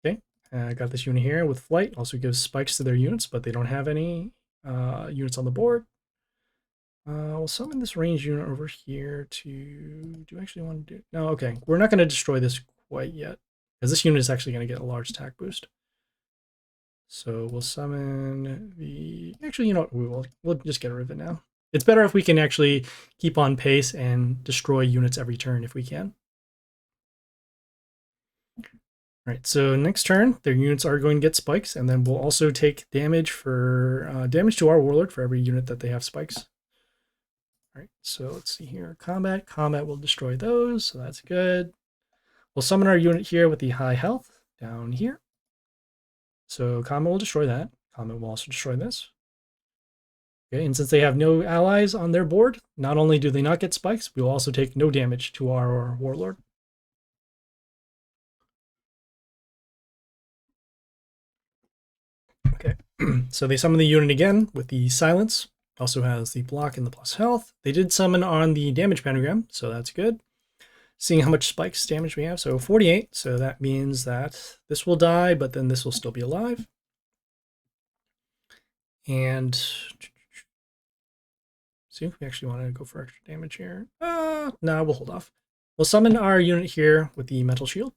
Okay, I got this unit here with flight. Also gives spikes to their units, but they don't have any units on the board. We'll summon this ranged unit over here to... Do I actually want to do... No, okay. We're not going to destroy this quite yet, because this unit is actually going to get a large attack boost. So we'll summon the... Actually, you know what? We'll just get rid of it now. It's better if we can actually keep on pace and destroy units every turn if we can. Right, so next turn, their units are going to get spikes, and then we'll also take damage for damage to our Warlord for every unit that they have spikes. All right, so let's see here. Combat. Combat will destroy those, so that's good. We'll summon our unit here with the high health down here. So combat will destroy that. Combat will also destroy this. Okay, and since they have no allies on their board, not only do they not get spikes, we will also take no damage to our Warlord. Okay, so they summon the unit again with the silence. Also has the block and the plus health. They did summon on the damage pentagram, so that's good. Seeing how much spikes damage we have, so 48. So that means that this will die, but then this will still be alive. And see if we actually want to go for extra damage here. No, we'll hold off. We'll summon our unit here with the mental shield,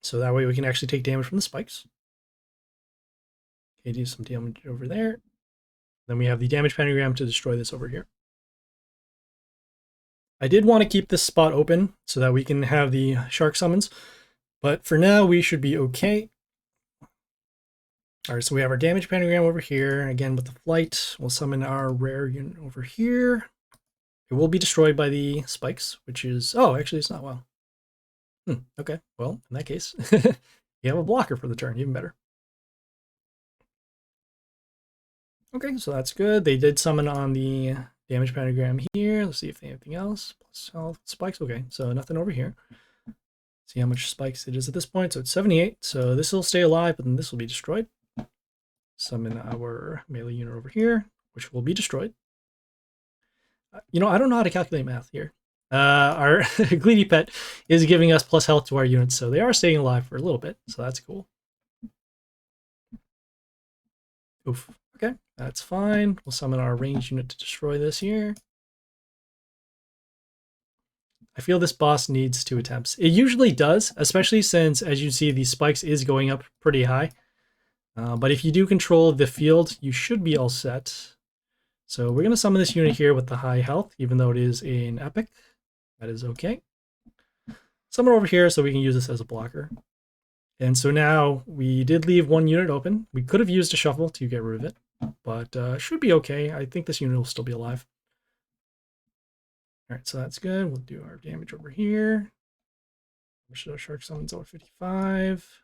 so that way we can actually take damage from the spikes. Okay, do some damage over there. Then we have the damage pentagram to destroy this over here. I did want to keep this spot open so that we can have the shark summons, but for now we should be okay. All right, so we have our damage pentagram over here. Again, with the flight, we'll summon our rare unit over here. It will be destroyed by the spikes, which is... Oh, actually, it's not well. Okay, well, in that case, you have a blocker for the turn, even better. Okay, so that's good. They did summon on the damage pentagram here. Let's see if they have anything else. Plus health, spikes. Okay, so nothing over here. See how much spikes it is at this point. So it's 78. So this will stay alive, but then this will be destroyed. Summon our melee unit over here, which will be destroyed. You know, I don't know how to calculate math here. Our Gleedy Pet is giving us plus health to our units, so they are staying alive for a little bit, so that's cool. Oof. Okay, that's fine. We'll summon our ranged unit to destroy this here. I feel this boss needs 2 attempts. It usually does, especially since, as you see, these spikes is going up pretty high. But if you do control the field, you should be all set. So we're going to summon this unit here with the high health, even though it is an epic. That is okay. Summon over here so we can use this as a blocker. And so now we did leave 1 unit open. We could have used a shuffle to get rid of it, but should be okay. I think this unit will still be alive. All right, so that's good. We'll do our damage over here. Shark summons over 55.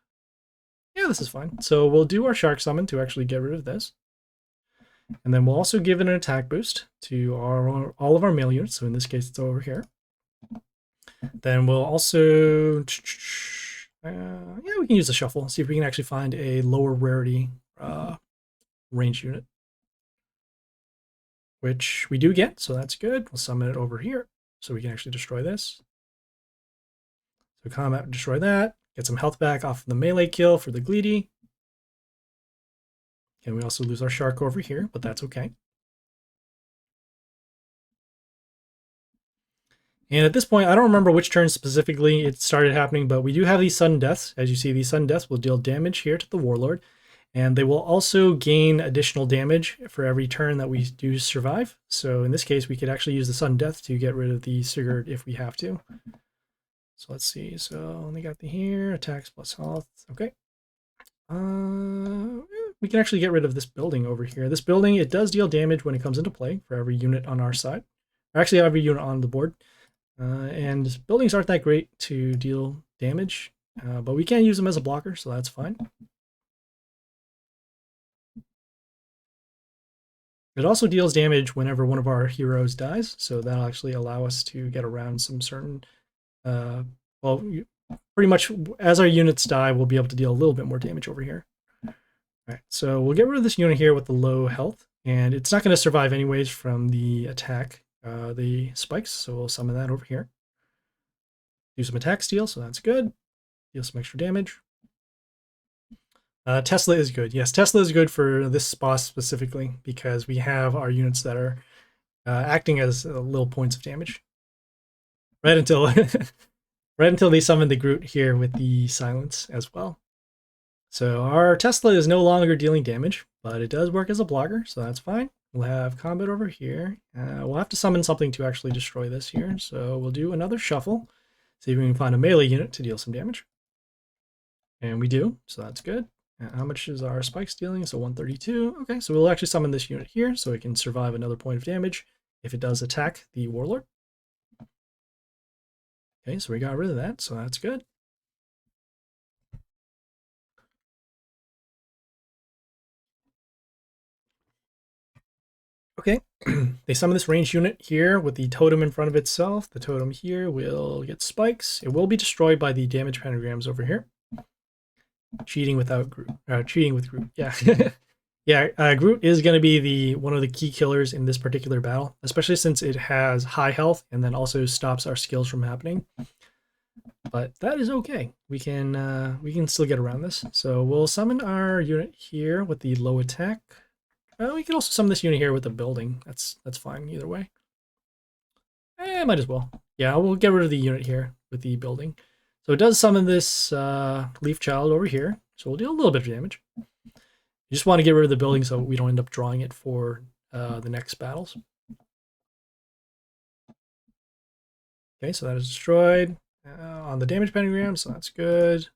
Yeah, this is fine. So we'll do our shark summon to actually get rid of this. And then we'll also give it an attack boost to all of our melee units. So in this case, it's over here. Then we'll also... yeah, we can use the shuffle. See if we can actually find a lower rarity range unit. Which we do get, so that's good. We'll summon it over here so we can actually destroy this. So combat, destroy that. Get some health back off the melee kill for the Gleedy. And we also lose our shark over here, but that's okay. And at this point, I don't remember which turn specifically it started happening, but we do have these sudden deaths. As you see, these sudden deaths will deal damage here to the Warlord. And they will also gain additional damage for every turn that we do survive. So in this case, we could actually use the sudden death to get rid of the Sigurd if we have to. So let's see. So only got the here, attacks plus health. Okay. We can actually get rid of this building over here. This building, it does deal damage when it comes into play for every unit on our side. Or actually, every unit on the board. And buildings aren't that great to deal damage, but we can use them as a blocker, so that's fine. It also deals damage whenever one of our heroes dies, so that'll actually allow us to get around some certain, well, pretty much as our units die, we'll be able to deal a little bit more damage over here. All right, so we'll get rid of this unit here with the low health, and it's not going to survive anyways from the attack, the spikes, so we'll summon that over here. Do some attack steal, so that's good. Deal some extra damage. Tesla is good. Yes, Tesla is good for this boss specifically because we have our units that are acting as little points of damage. Right until right until they summon the Groot here with the silence as well. So our Tesla is no longer dealing damage, but it does work as a blocker, so that's fine. We'll have combat over here. We'll have to summon something to actually destroy this here. So we'll do another shuffle. See if we can find a melee unit to deal some damage. And we do, so that's good. How much is our spikes dealing? So 132. Okay, so we'll actually summon this unit here so it can survive another point of damage if it does attack the Warlord. Okay, so we got rid of that, so that's good. Okay, they summon this ranged unit here with the totem in front of itself. The totem here will get spikes. It will be destroyed by the damage pentagrams over here. Cheating without Groot. Cheating with Groot. Yeah, yeah. Groot is going to be one of the key killers in this particular battle, especially since it has high health and then also stops our skills from happening. But that is okay. We can still get around this. So we'll summon our unit here with the low attack. We can also summon this unit here with the building. That's fine either way. Might as well. Yeah, we'll get rid of the unit here with the building. So it does summon this Leaf Child over here. So we'll deal a little bit of damage. You just want to get rid of the building so we don't end up drawing it for the next battles. Okay, so that is destroyed on the damage pentagram, so that's good.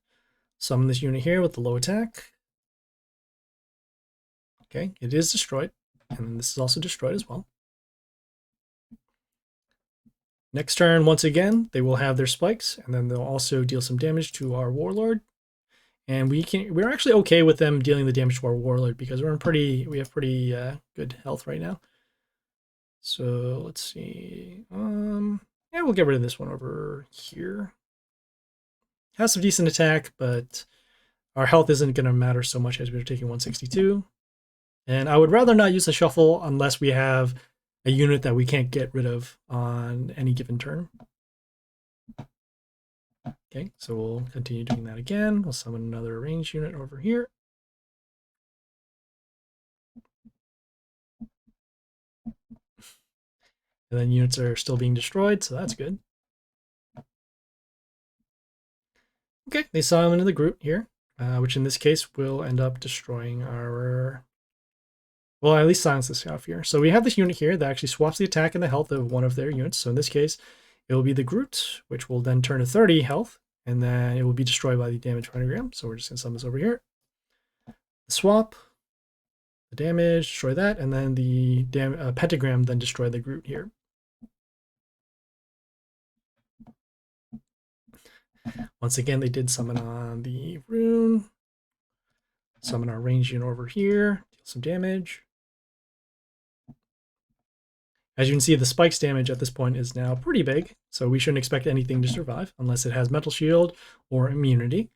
Summon this unit here with the low attack. Okay, it is destroyed. And this is also destroyed as well. Next turn, once again, they will have their spikes, and then they'll also deal some damage to our Warlord. And we're actually okay with them dealing the damage to our Warlord because we have pretty good health right now. So let's see. Yeah, we'll get rid of this one over here. Has some decent attack, but our health isn't going to matter so much as we're taking 162. And I would rather not use a shuffle unless we have a unit that we can't get rid of on any given turn. Okay, so we'll continue doing that again. We'll summon another ranged unit over here. And then units are still being destroyed, so that's good. Okay, they summon into the Groot here, which in this case will end up destroying our... Well, at least silence this off here. So we have this unit here that actually swaps the attack and the health of one of their units. So in this case, it will be the Groot, which will then turn to 30 health, and then it will be destroyed by the damage pentagram. So we're just going to summon this over here. The swap, the damage, destroy that, and then the pentagram then destroy the Groot here. Once again, they did summon on the rune. Summon our ranged unit over here, deal some damage. As you can see, the spikes damage at this point is now pretty big, so we shouldn't expect anything to survive unless it has Metal Shield or Immunity,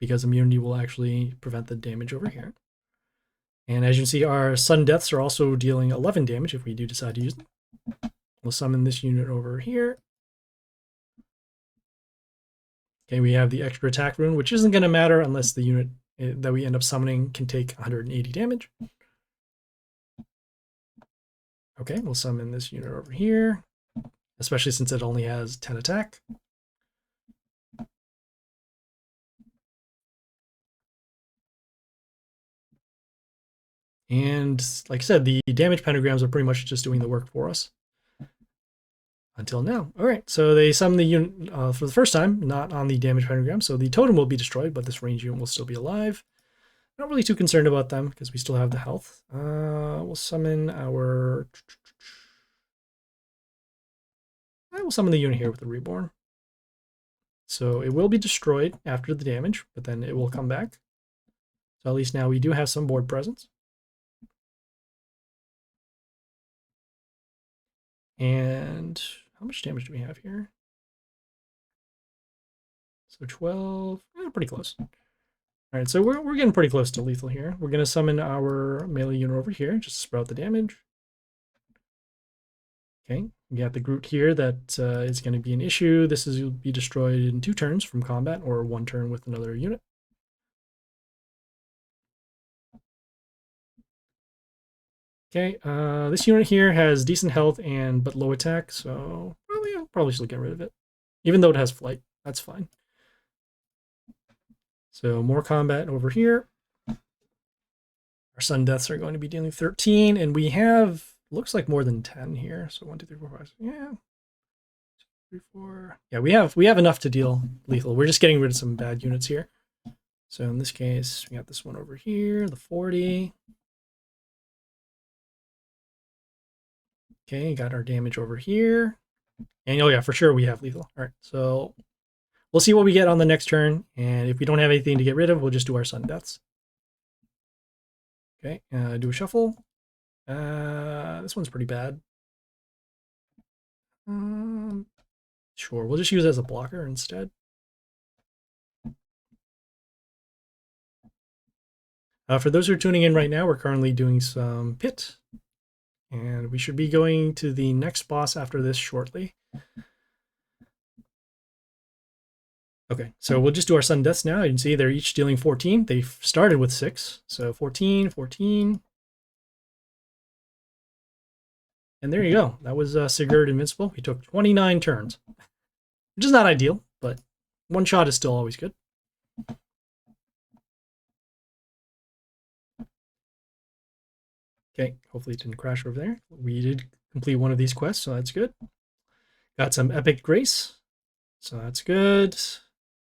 because Immunity will actually prevent the damage over here. And as you can see, our Sudden Deaths are also dealing 11 damage if we do decide to use them. We'll summon this unit over here. Okay, we have the extra attack rune, which isn't going to matter unless the unit that we end up summoning can take 180 damage. Okay, we'll summon this unit over here, especially since it only has 10 attack. And like I said, the damage pentagrams are pretty much just doing the work for us. Until now. All right, so they summon the unit for the first time, not on the damage pentagram. So the totem will be destroyed, but this range unit will still be alive. Not really too concerned about them because we still have the health. We'll summon our... I will summon the unit here with the Reborn. So it will be destroyed after the damage, but then it will come back. So at least now we do have some board presence. And how much damage do we have here? So 12, pretty close. All right, so we're getting pretty close to lethal here. We're going to summon our melee unit over here, just to spread out the damage. Okay, we got the Groot here that is going to be an issue. This is will be destroyed in 2 turns from combat, or 1 turn with another unit. Okay, this unit here has decent health but low attack, so probably should get rid of it. Even though it has flight, that's fine. So more combat over here. Our sudden deaths are going to be dealing 13, and we have, looks like more than 10 here. So 1, 2, 3, 4, 5, yeah. 2, 3, 4. Yeah, we have enough to deal lethal. We're just getting rid of some bad units here. So in this case, we got this one over here, the 40. Okay, got our damage over here. And oh yeah, for sure we have lethal. All right, so we'll see what we get on the next turn. And if we don't have anything to get rid of, we'll just do our sudden deaths. Okay, do a shuffle. This one's pretty bad. Sure, we'll just use it as a blocker instead. For those who are tuning in right now, we're currently doing some pit. And we should be going to the next boss after this shortly. Okay, so we'll just do our sudden deaths now. You can see they're each dealing 14. They started with 6, so 14, 14. And there you go. That was Sigurd Invincible. He took 29 turns, which is not ideal, but 1 shot is still always good. Okay, hopefully it didn't crash over there. We did complete one of these quests, so that's good. Got some Epic Grace, so that's good.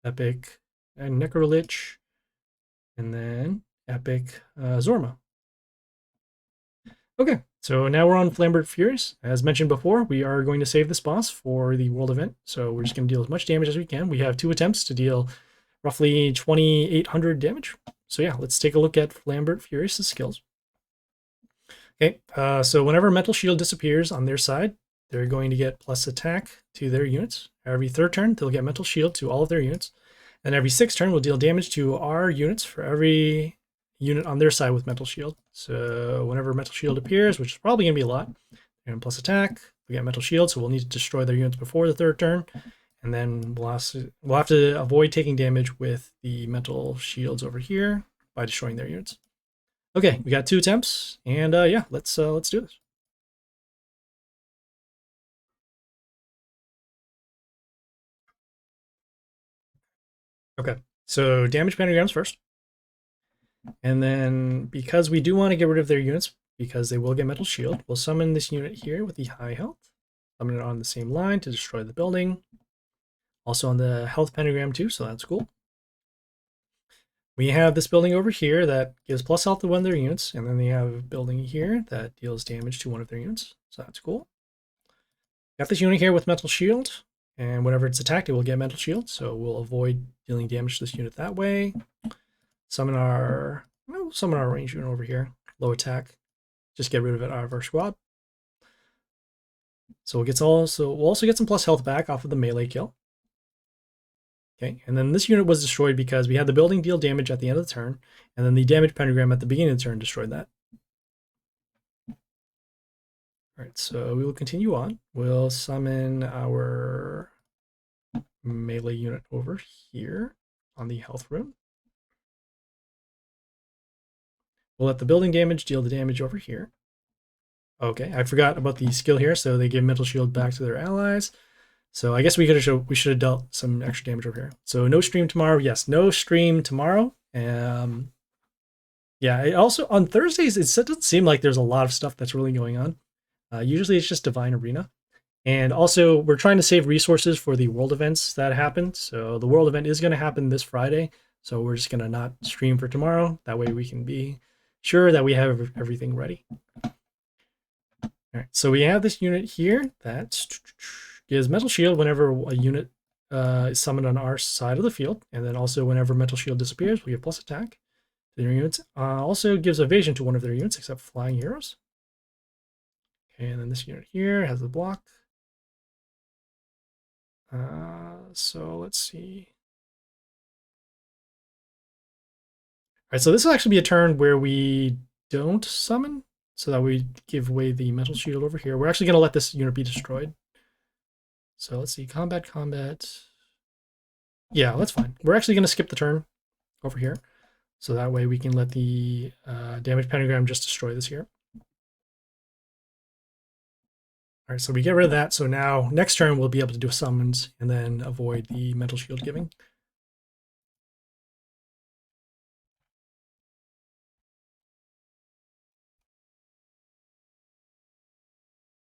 Epic and Necrolich, and then Epic Zorma. Okay, so now we're on Flambert Furious. As mentioned before, we are going to save this boss for the world event, so we're just going to deal as much damage as we can. We have 2 attempts to deal roughly 2,800 damage. So yeah, let's take a look at Flambert Furious' skills. Okay, so whenever Mental Shield disappears on their side, they're going to get plus attack to their units. Every 3rd turn, they'll get Mental Shield to all of their units. And every 6th turn, we'll deal damage to our units for every unit on their side with Mental Shield. So whenever Mental Shield appears, which is probably going to be a lot, and plus attack, we get Mental Shield, so we'll need to destroy their units before the 3rd turn. And then we'll have to avoid taking damage with the Mental Shields over here by destroying their units. Okay, we got 2 attempts, and yeah, let's do this. Okay, so damage pentagrams first. And then because we do want to get rid of their units, because they will get Mental Shield, we'll summon this unit here with the high health. Summon it on the same line to destroy the building. Also on the health pentagram too, so that's cool. We have this building over here that gives plus health to one of their units, and then they have a building here that deals damage to one of their units, so that's cool. Got this unit here with Mental Shield, and whenever it's attacked, it will get Mental Shield, so we'll avoid dealing damage to this unit that way. Summon our range unit over here, low attack, just get rid of it out of our squad. So we'll also get some plus health back off of the melee kill. Okay, and then this unit was destroyed because we had the building deal damage at the end of the turn, and then the damage pentagram at the beginning of the turn destroyed that. All right, so we will continue on. We'll summon our melee unit over here on the health rune. We'll let the building damage deal the damage over here. Okay, I forgot about the skill here, so they give Mental Shield back to their allies. So I guess we should have dealt some extra damage over here. So no stream tomorrow. Yes, no stream tomorrow. Yeah, it also on Thursdays, it doesn't seem like there's a lot of stuff that's really going on. Usually it's just Divine Arena. And also, we're trying to save resources for the world events that happen. So the world event is going to happen this Friday. So we're just going to not stream for tomorrow. That way we can be sure that we have everything ready. All right, so we have this unit here that gives Metal Shield whenever a unit is summoned on our side of the field. And then also whenever Metal Shield disappears, we get plus attack to their units. Also gives evasion to one of their units except flying heroes. Okay, and then this unit here has the block. So let's see. All right, so this will actually be a turn where we don't summon, so that we give away the Metal Shield over here. We're actually going to let this unit be destroyed. So let's see, combat. Yeah, that's fine. We're actually going to skip the turn over here, so that way we can let the Damage Pentagram just destroy this here. All right, so we get rid of that. So now next turn we'll be able to do summons and then avoid the Metal Shield giving.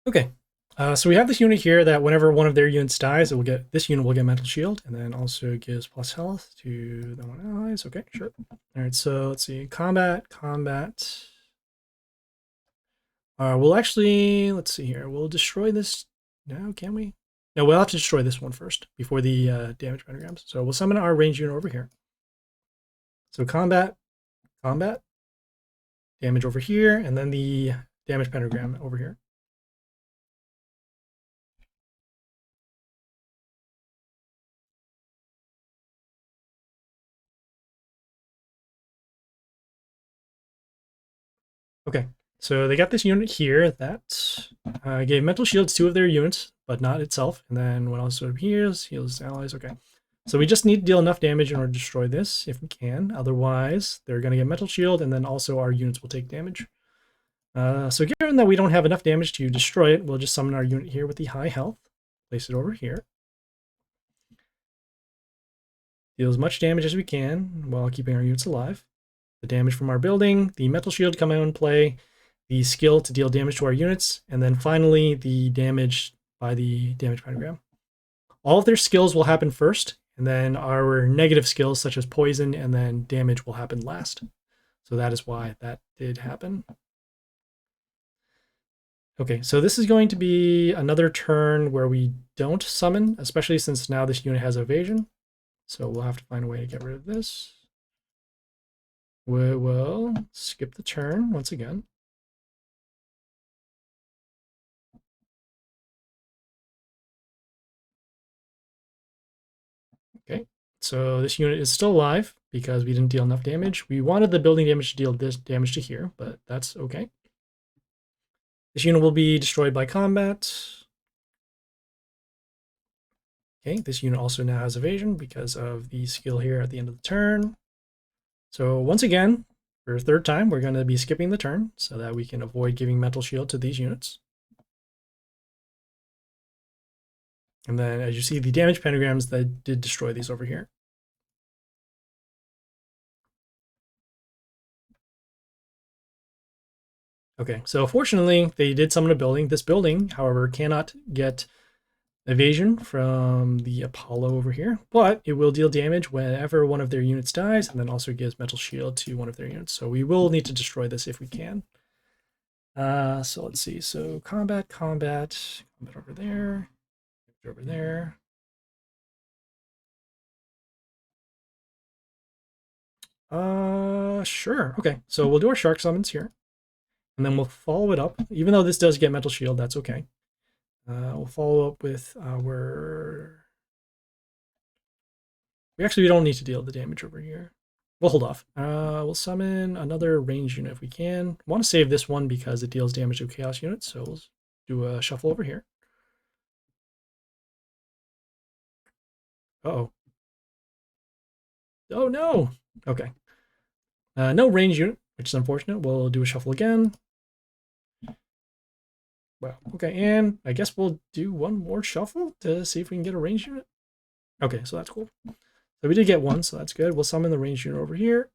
Okay, so we have this unit here that whenever one of their units dies, it will get this unit will get Mental Shield, and then also gives plus health to the one allies. Okay, sure. All right, so let's see, combat. We'll actually let's see here. We'll destroy this. No, can we? No, we'll have to destroy this one first before the damage pentagrams. So we'll summon our range unit over here. So combat, damage over here, and then the damage pentagram over here. Okay, so they got this unit here that gave mental shields to 2 of their units, but not itself. And then what else heals allies. Okay, so we just need to deal enough damage in order to destroy this if we can. Otherwise, they're going to get mental shield, and then also our units will take damage. So given that we don't have enough damage to destroy it, we'll just summon our unit here with the high health. Place it over here. Deal as much damage as we can while keeping our units alive. The damage from our building, the metal shield come out and play, the skill to deal damage to our units, and then finally the damage by the damage pentagram. All of their skills will happen first, and then our negative skills such as poison and then damage will happen last. So that is why that did happen. Okay, so this is going to be another turn where we don't summon, especially since now this unit has evasion. So we'll have to find a way to get rid of this. We will skip the turn once again. Okay, so this unit is still alive because we didn't deal enough damage. We wanted the building damage to deal this damage to here, but that's okay. This unit will be destroyed by combat. Okay, this unit also now has evasion because of the skill here at the end of the turn. So once again, for a third time, we're going to be skipping the turn so that we can avoid giving mental shield to these units. And then as you see, the damage pentagrams that did destroy these over here. Okay, so fortunately, they did summon a building. This building, however, cannot get evasion from the Apollo over here, but it will deal damage whenever one of their units dies, and then also gives mental shield to one of their units. So we will need to destroy this if we can. So let's see. So combat over there, over there. Sure. Okay, so we'll do our shark summons here, and then we'll follow it up. Even though this does get mental shield, that's okay. We'll follow up with our... We don't need to deal the damage over here. We'll hold off. We'll summon another range unit if we can. I want to save this one because it deals damage to chaos units, so we'll do a shuffle over here. Uh-oh. Oh, no! Okay. No range unit, which is unfortunate. We'll do a shuffle again. Well, okay, and I guess we'll do one more shuffle to see if we can get a range unit. Okay, so that's cool. So we did get one, so that's good. We'll summon the range unit over here.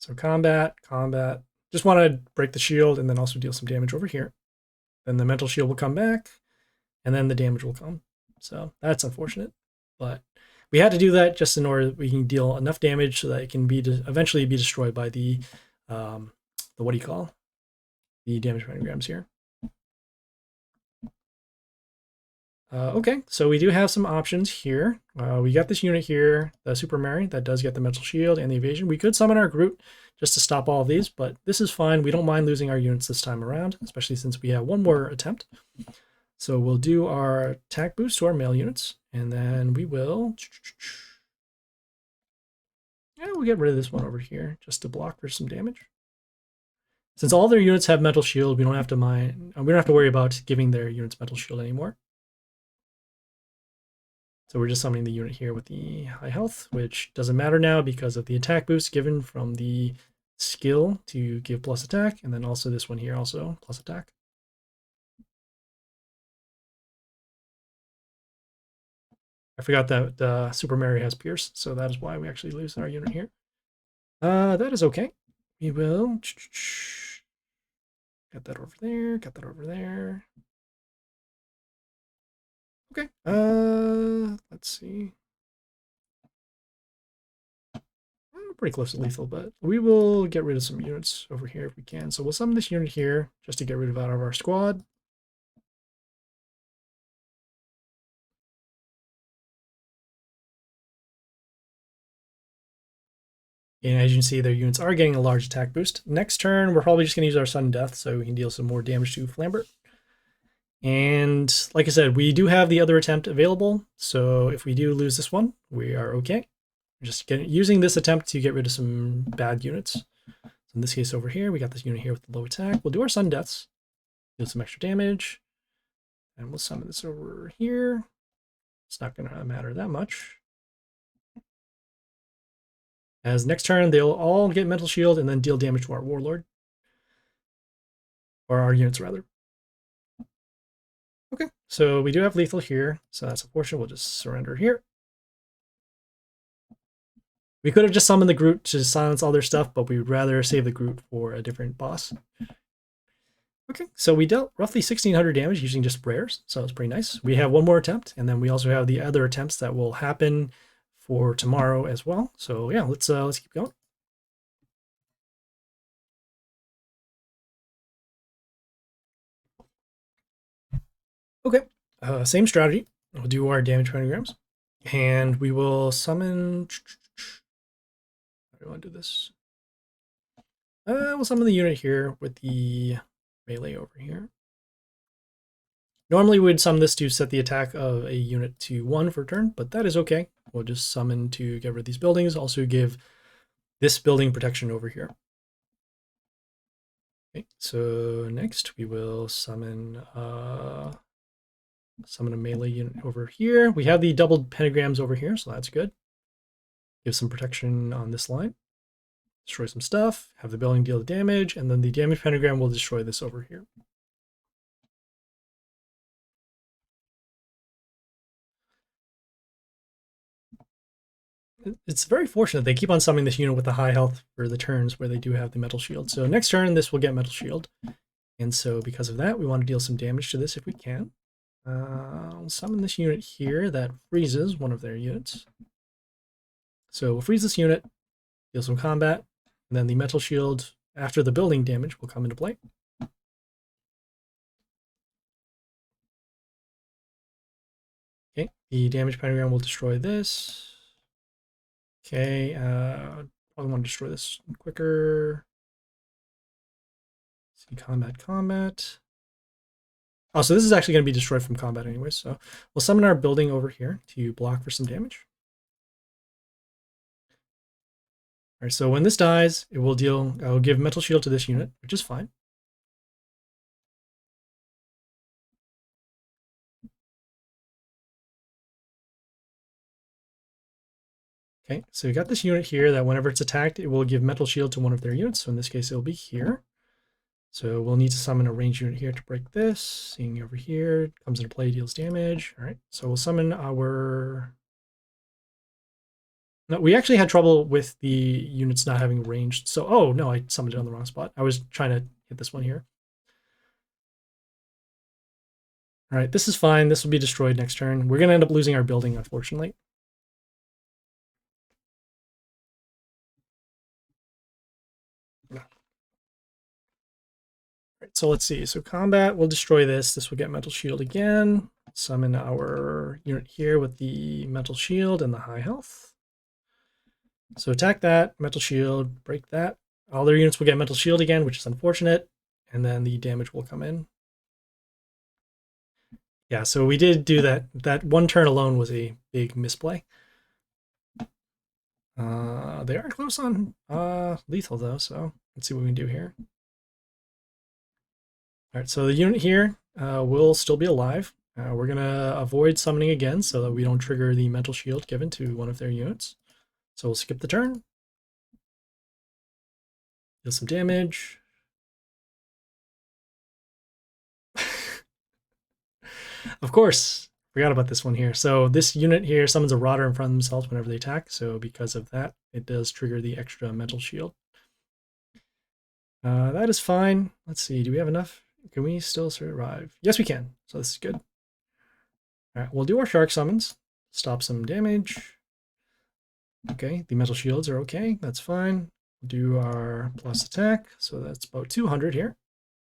So combat, combat. Just want to break the shield and then also deal some damage over here. Then the mental shield will come back, and then the damage will come. So that's unfortunate, but we had to do that just in order that we can deal enough damage so that it can be eventually be destroyed by the what do you call the damage pentagrams here. Okay, so we do have some options here. We got this unit here, the Super Mary, that does get the mental shield and the evasion. We could summon our Groot just to stop all of these, but this is fine. We don't mind losing our units this time around, especially since we have one more attempt. So we'll do our attack boost to our male units, and then we will... Yeah, we'll get rid of this one over here just to block for some damage. Since all their units have mental shield, we don't have to worry about giving their units mental shield anymore. So we're just summoning the unit here with the high health, which doesn't matter now because of the attack boost given from the skill to give plus attack, and then also this one here also plus attack. I forgot that Super Mary has Pierce, so that is why we actually lose our unit here. That is okay. We will get that over there, get that over there. Okay, let's see. Pretty close to lethal, but we will get rid of some units over here if we can. So we'll summon this unit here just to get rid of out of our squad. And as you can see, their units are getting a large attack boost. Next turn, we're probably just going to use our Sudden Death so we can deal some more damage to Flambert. And like I said, we do have the other attempt available. So if we do lose this one, we are okay. Just using this attempt to get rid of some bad units. So in this case over here, we got this unit here with the low attack. We'll do our Sudden Deaths, deal some extra damage, and we'll summon this over here. It's not going to matter that much. As next turn, they'll all get Mental Shield and then deal damage to our Warlord. Or our units, rather. Okay, so we do have lethal here, so that's unfortunate. We'll just surrender here. We could have just summoned the Groot to silence all their stuff, but we would rather save the Groot for a different boss. Okay, so we dealt roughly 1,600 damage using just rares, so it's pretty nice. We have one more attempt, and then we also have the other attempts that will happen for tomorrow as well. So yeah, let's keep going. Okay, same strategy. We'll do our damage pentagrams, and we will summon. How do I want to do this? We'll summon the unit here with the melee over here. Normally we would summon this to set the attack of a unit to 1 for turn, but that is okay. We'll just summon to get rid of these buildings, also give this building protection over here. Okay, so next we will summon a melee unit over here. We have the doubled pentagrams over here, so that's good. Give some protection on this line. Destroy some stuff, have the building deal the damage, and then the damage pentagram will destroy this over here. It's very fortunate they keep on summoning this unit with the high health for the turns where they do have the metal shield. So next turn, this will get metal shield. And so because of that, we want to deal some damage to this if we can. I'll summon this unit here that freezes one of their units. So we'll freeze this unit, deal some combat, and then the metal shield after the building damage will come into play. Okay, the damage pentagram will destroy this. Okay, probably want to destroy this quicker. Let's see, combat. Oh, so this is actually going to be destroyed from combat anyway, so we'll summon our building over here to block for some damage. All right, so when this dies, it will I'll give Metal Shield to this unit, which is fine. Okay, so we got this unit here that whenever it's attacked, it will give Metal Shield to one of their units. So in this case, it'll be here. So we'll need to summon a ranged unit here to break this. Seeing over here, comes into play, deals damage. All right, so we'll summon our... No, we actually had trouble with the units not having ranged. So, oh no, I summoned it on the wrong spot. I was trying to hit this one here. All right, this is fine. This will be destroyed next turn. We're going to end up losing our building, unfortunately. Right, so let's see. So combat will destroy this. This will get mental shield again. Summon our unit here with the mental shield and the high health. So attack that, mental shield, break that. All their units will get mental shield again, which is unfortunate. And then the damage will come in. Yeah, so we did do that. That one turn alone was a big misplay. They are close on lethal though, so let's see what we can do here. All right, so the unit here will still be alive. We're gonna avoid summoning again so that we don't trigger the mental shield given to one of their units. So we'll skip the turn. Deal some damage. Of course, forgot about this one here. So this unit here summons a rotter in front of themselves whenever they attack. So because of that, it does trigger the extra mental shield. That is fine. Let's see, do we have enough? Can we still survive? Yes, we can. So this is good. All right, we'll do our shark summons. Stop some damage. Okay, the mental shields are okay. That's fine. We'll do our plus attack. So that's about 200 here.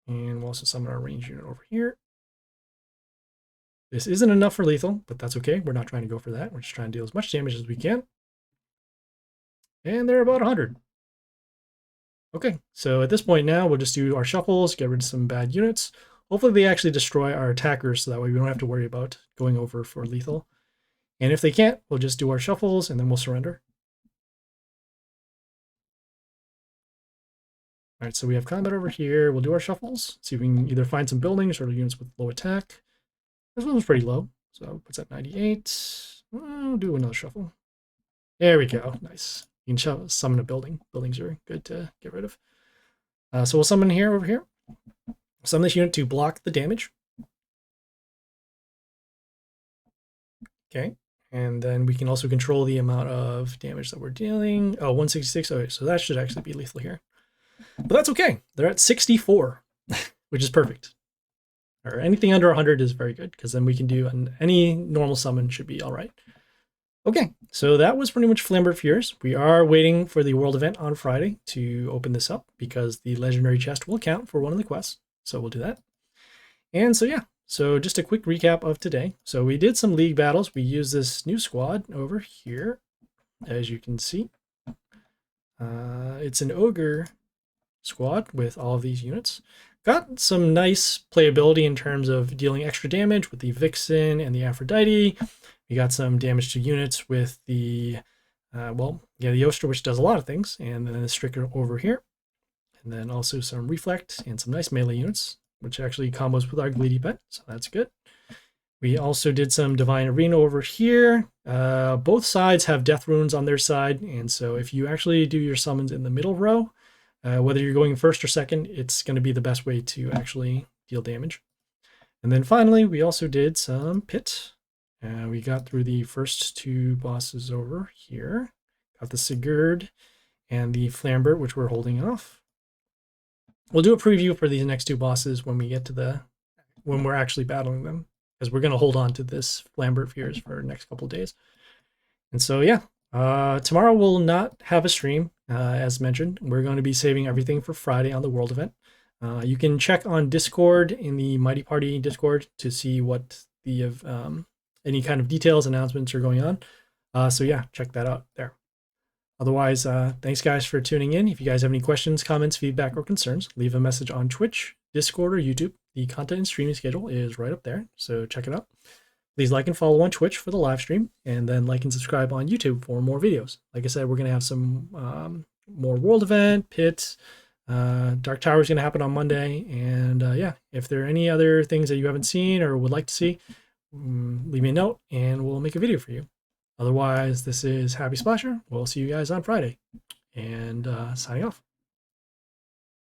And we'll also summon our range unit over here. This isn't enough for lethal, but that's okay. We're not trying to go for that. We're just trying to deal as much damage as we can. And they're about 100. Okay, so at this point now, we'll just do our shuffles, get rid of some bad units. Hopefully they actually destroy our attackers so that way we don't have to worry about going over for lethal. And if they can't, we'll just do our shuffles and then we'll surrender. All right, so we have combat over here. We'll do our shuffles, see if we can either find some buildings or units with low attack. This one was pretty low, so puts at 98. We'll do another shuffle. There we go, nice. You can summon a building. Buildings are good to get rid of. So we'll summon here over here. Summon this unit to block the damage. Okay, and then we can also control the amount of damage that we're dealing. Oh, 166. Okay, so that should actually be lethal here. But that's okay. They're at 64, which is perfect. Or anything under 100 is very good, because then we can do any normal summon should be all right. Okay, so that was pretty much Flambert Furious. We are waiting for the world event on Friday to open this up, because the legendary chest will count for one of the quests. So we'll do that. And so yeah, so just a quick recap of today. So we did some league battles. We used this new squad over here, as you can see. It's an ogre squad with all of these units. Got some nice playability in terms of dealing extra damage with the Vixen and the Aphrodite. We got some damage to units with the, the Oster, which does a lot of things, and then the Stricker over here. And then also some Reflect and some nice melee units, which actually combos with our Gleedy Pet, so that's good. We also did some Divine Arena over here. Both sides have death runes on their side, and so if you actually do your summons in the middle row, whether you're going first or second, it's going to be the best way to actually deal damage. And then finally, we also did some pit. We got through the first two bosses over here. Got the Sigurd and the Flambert, which we're holding off. We'll do a preview for these next two bosses when we get to when we're actually battling them, because we're going to hold on to this Flambert Furious for the next couple of days. And so, yeah. Tomorrow we'll not have a stream, as mentioned. We're going to be saving everything for Friday on the world event. You can check on Discord in the Mighty Party Discord to see what the any kind of details, announcements are going on. So yeah, check that out there. Otherwise, thanks guys for tuning in. If you guys have any questions, comments, feedback, or concerns, leave a message on Twitch, Discord, or YouTube. The content and streaming schedule is right up there, so check it out. Please like and follow on Twitch for the live stream, and then like and subscribe on YouTube for more videos. Like I said, we're going to have some more world event, pit, Dark Tower is going to happen on Monday, and yeah, if there are any other things that you haven't seen or would like to see, leave me a note, and we'll make a video for you. Otherwise, this is Happysplasher. We'll see you guys on Friday, and signing off.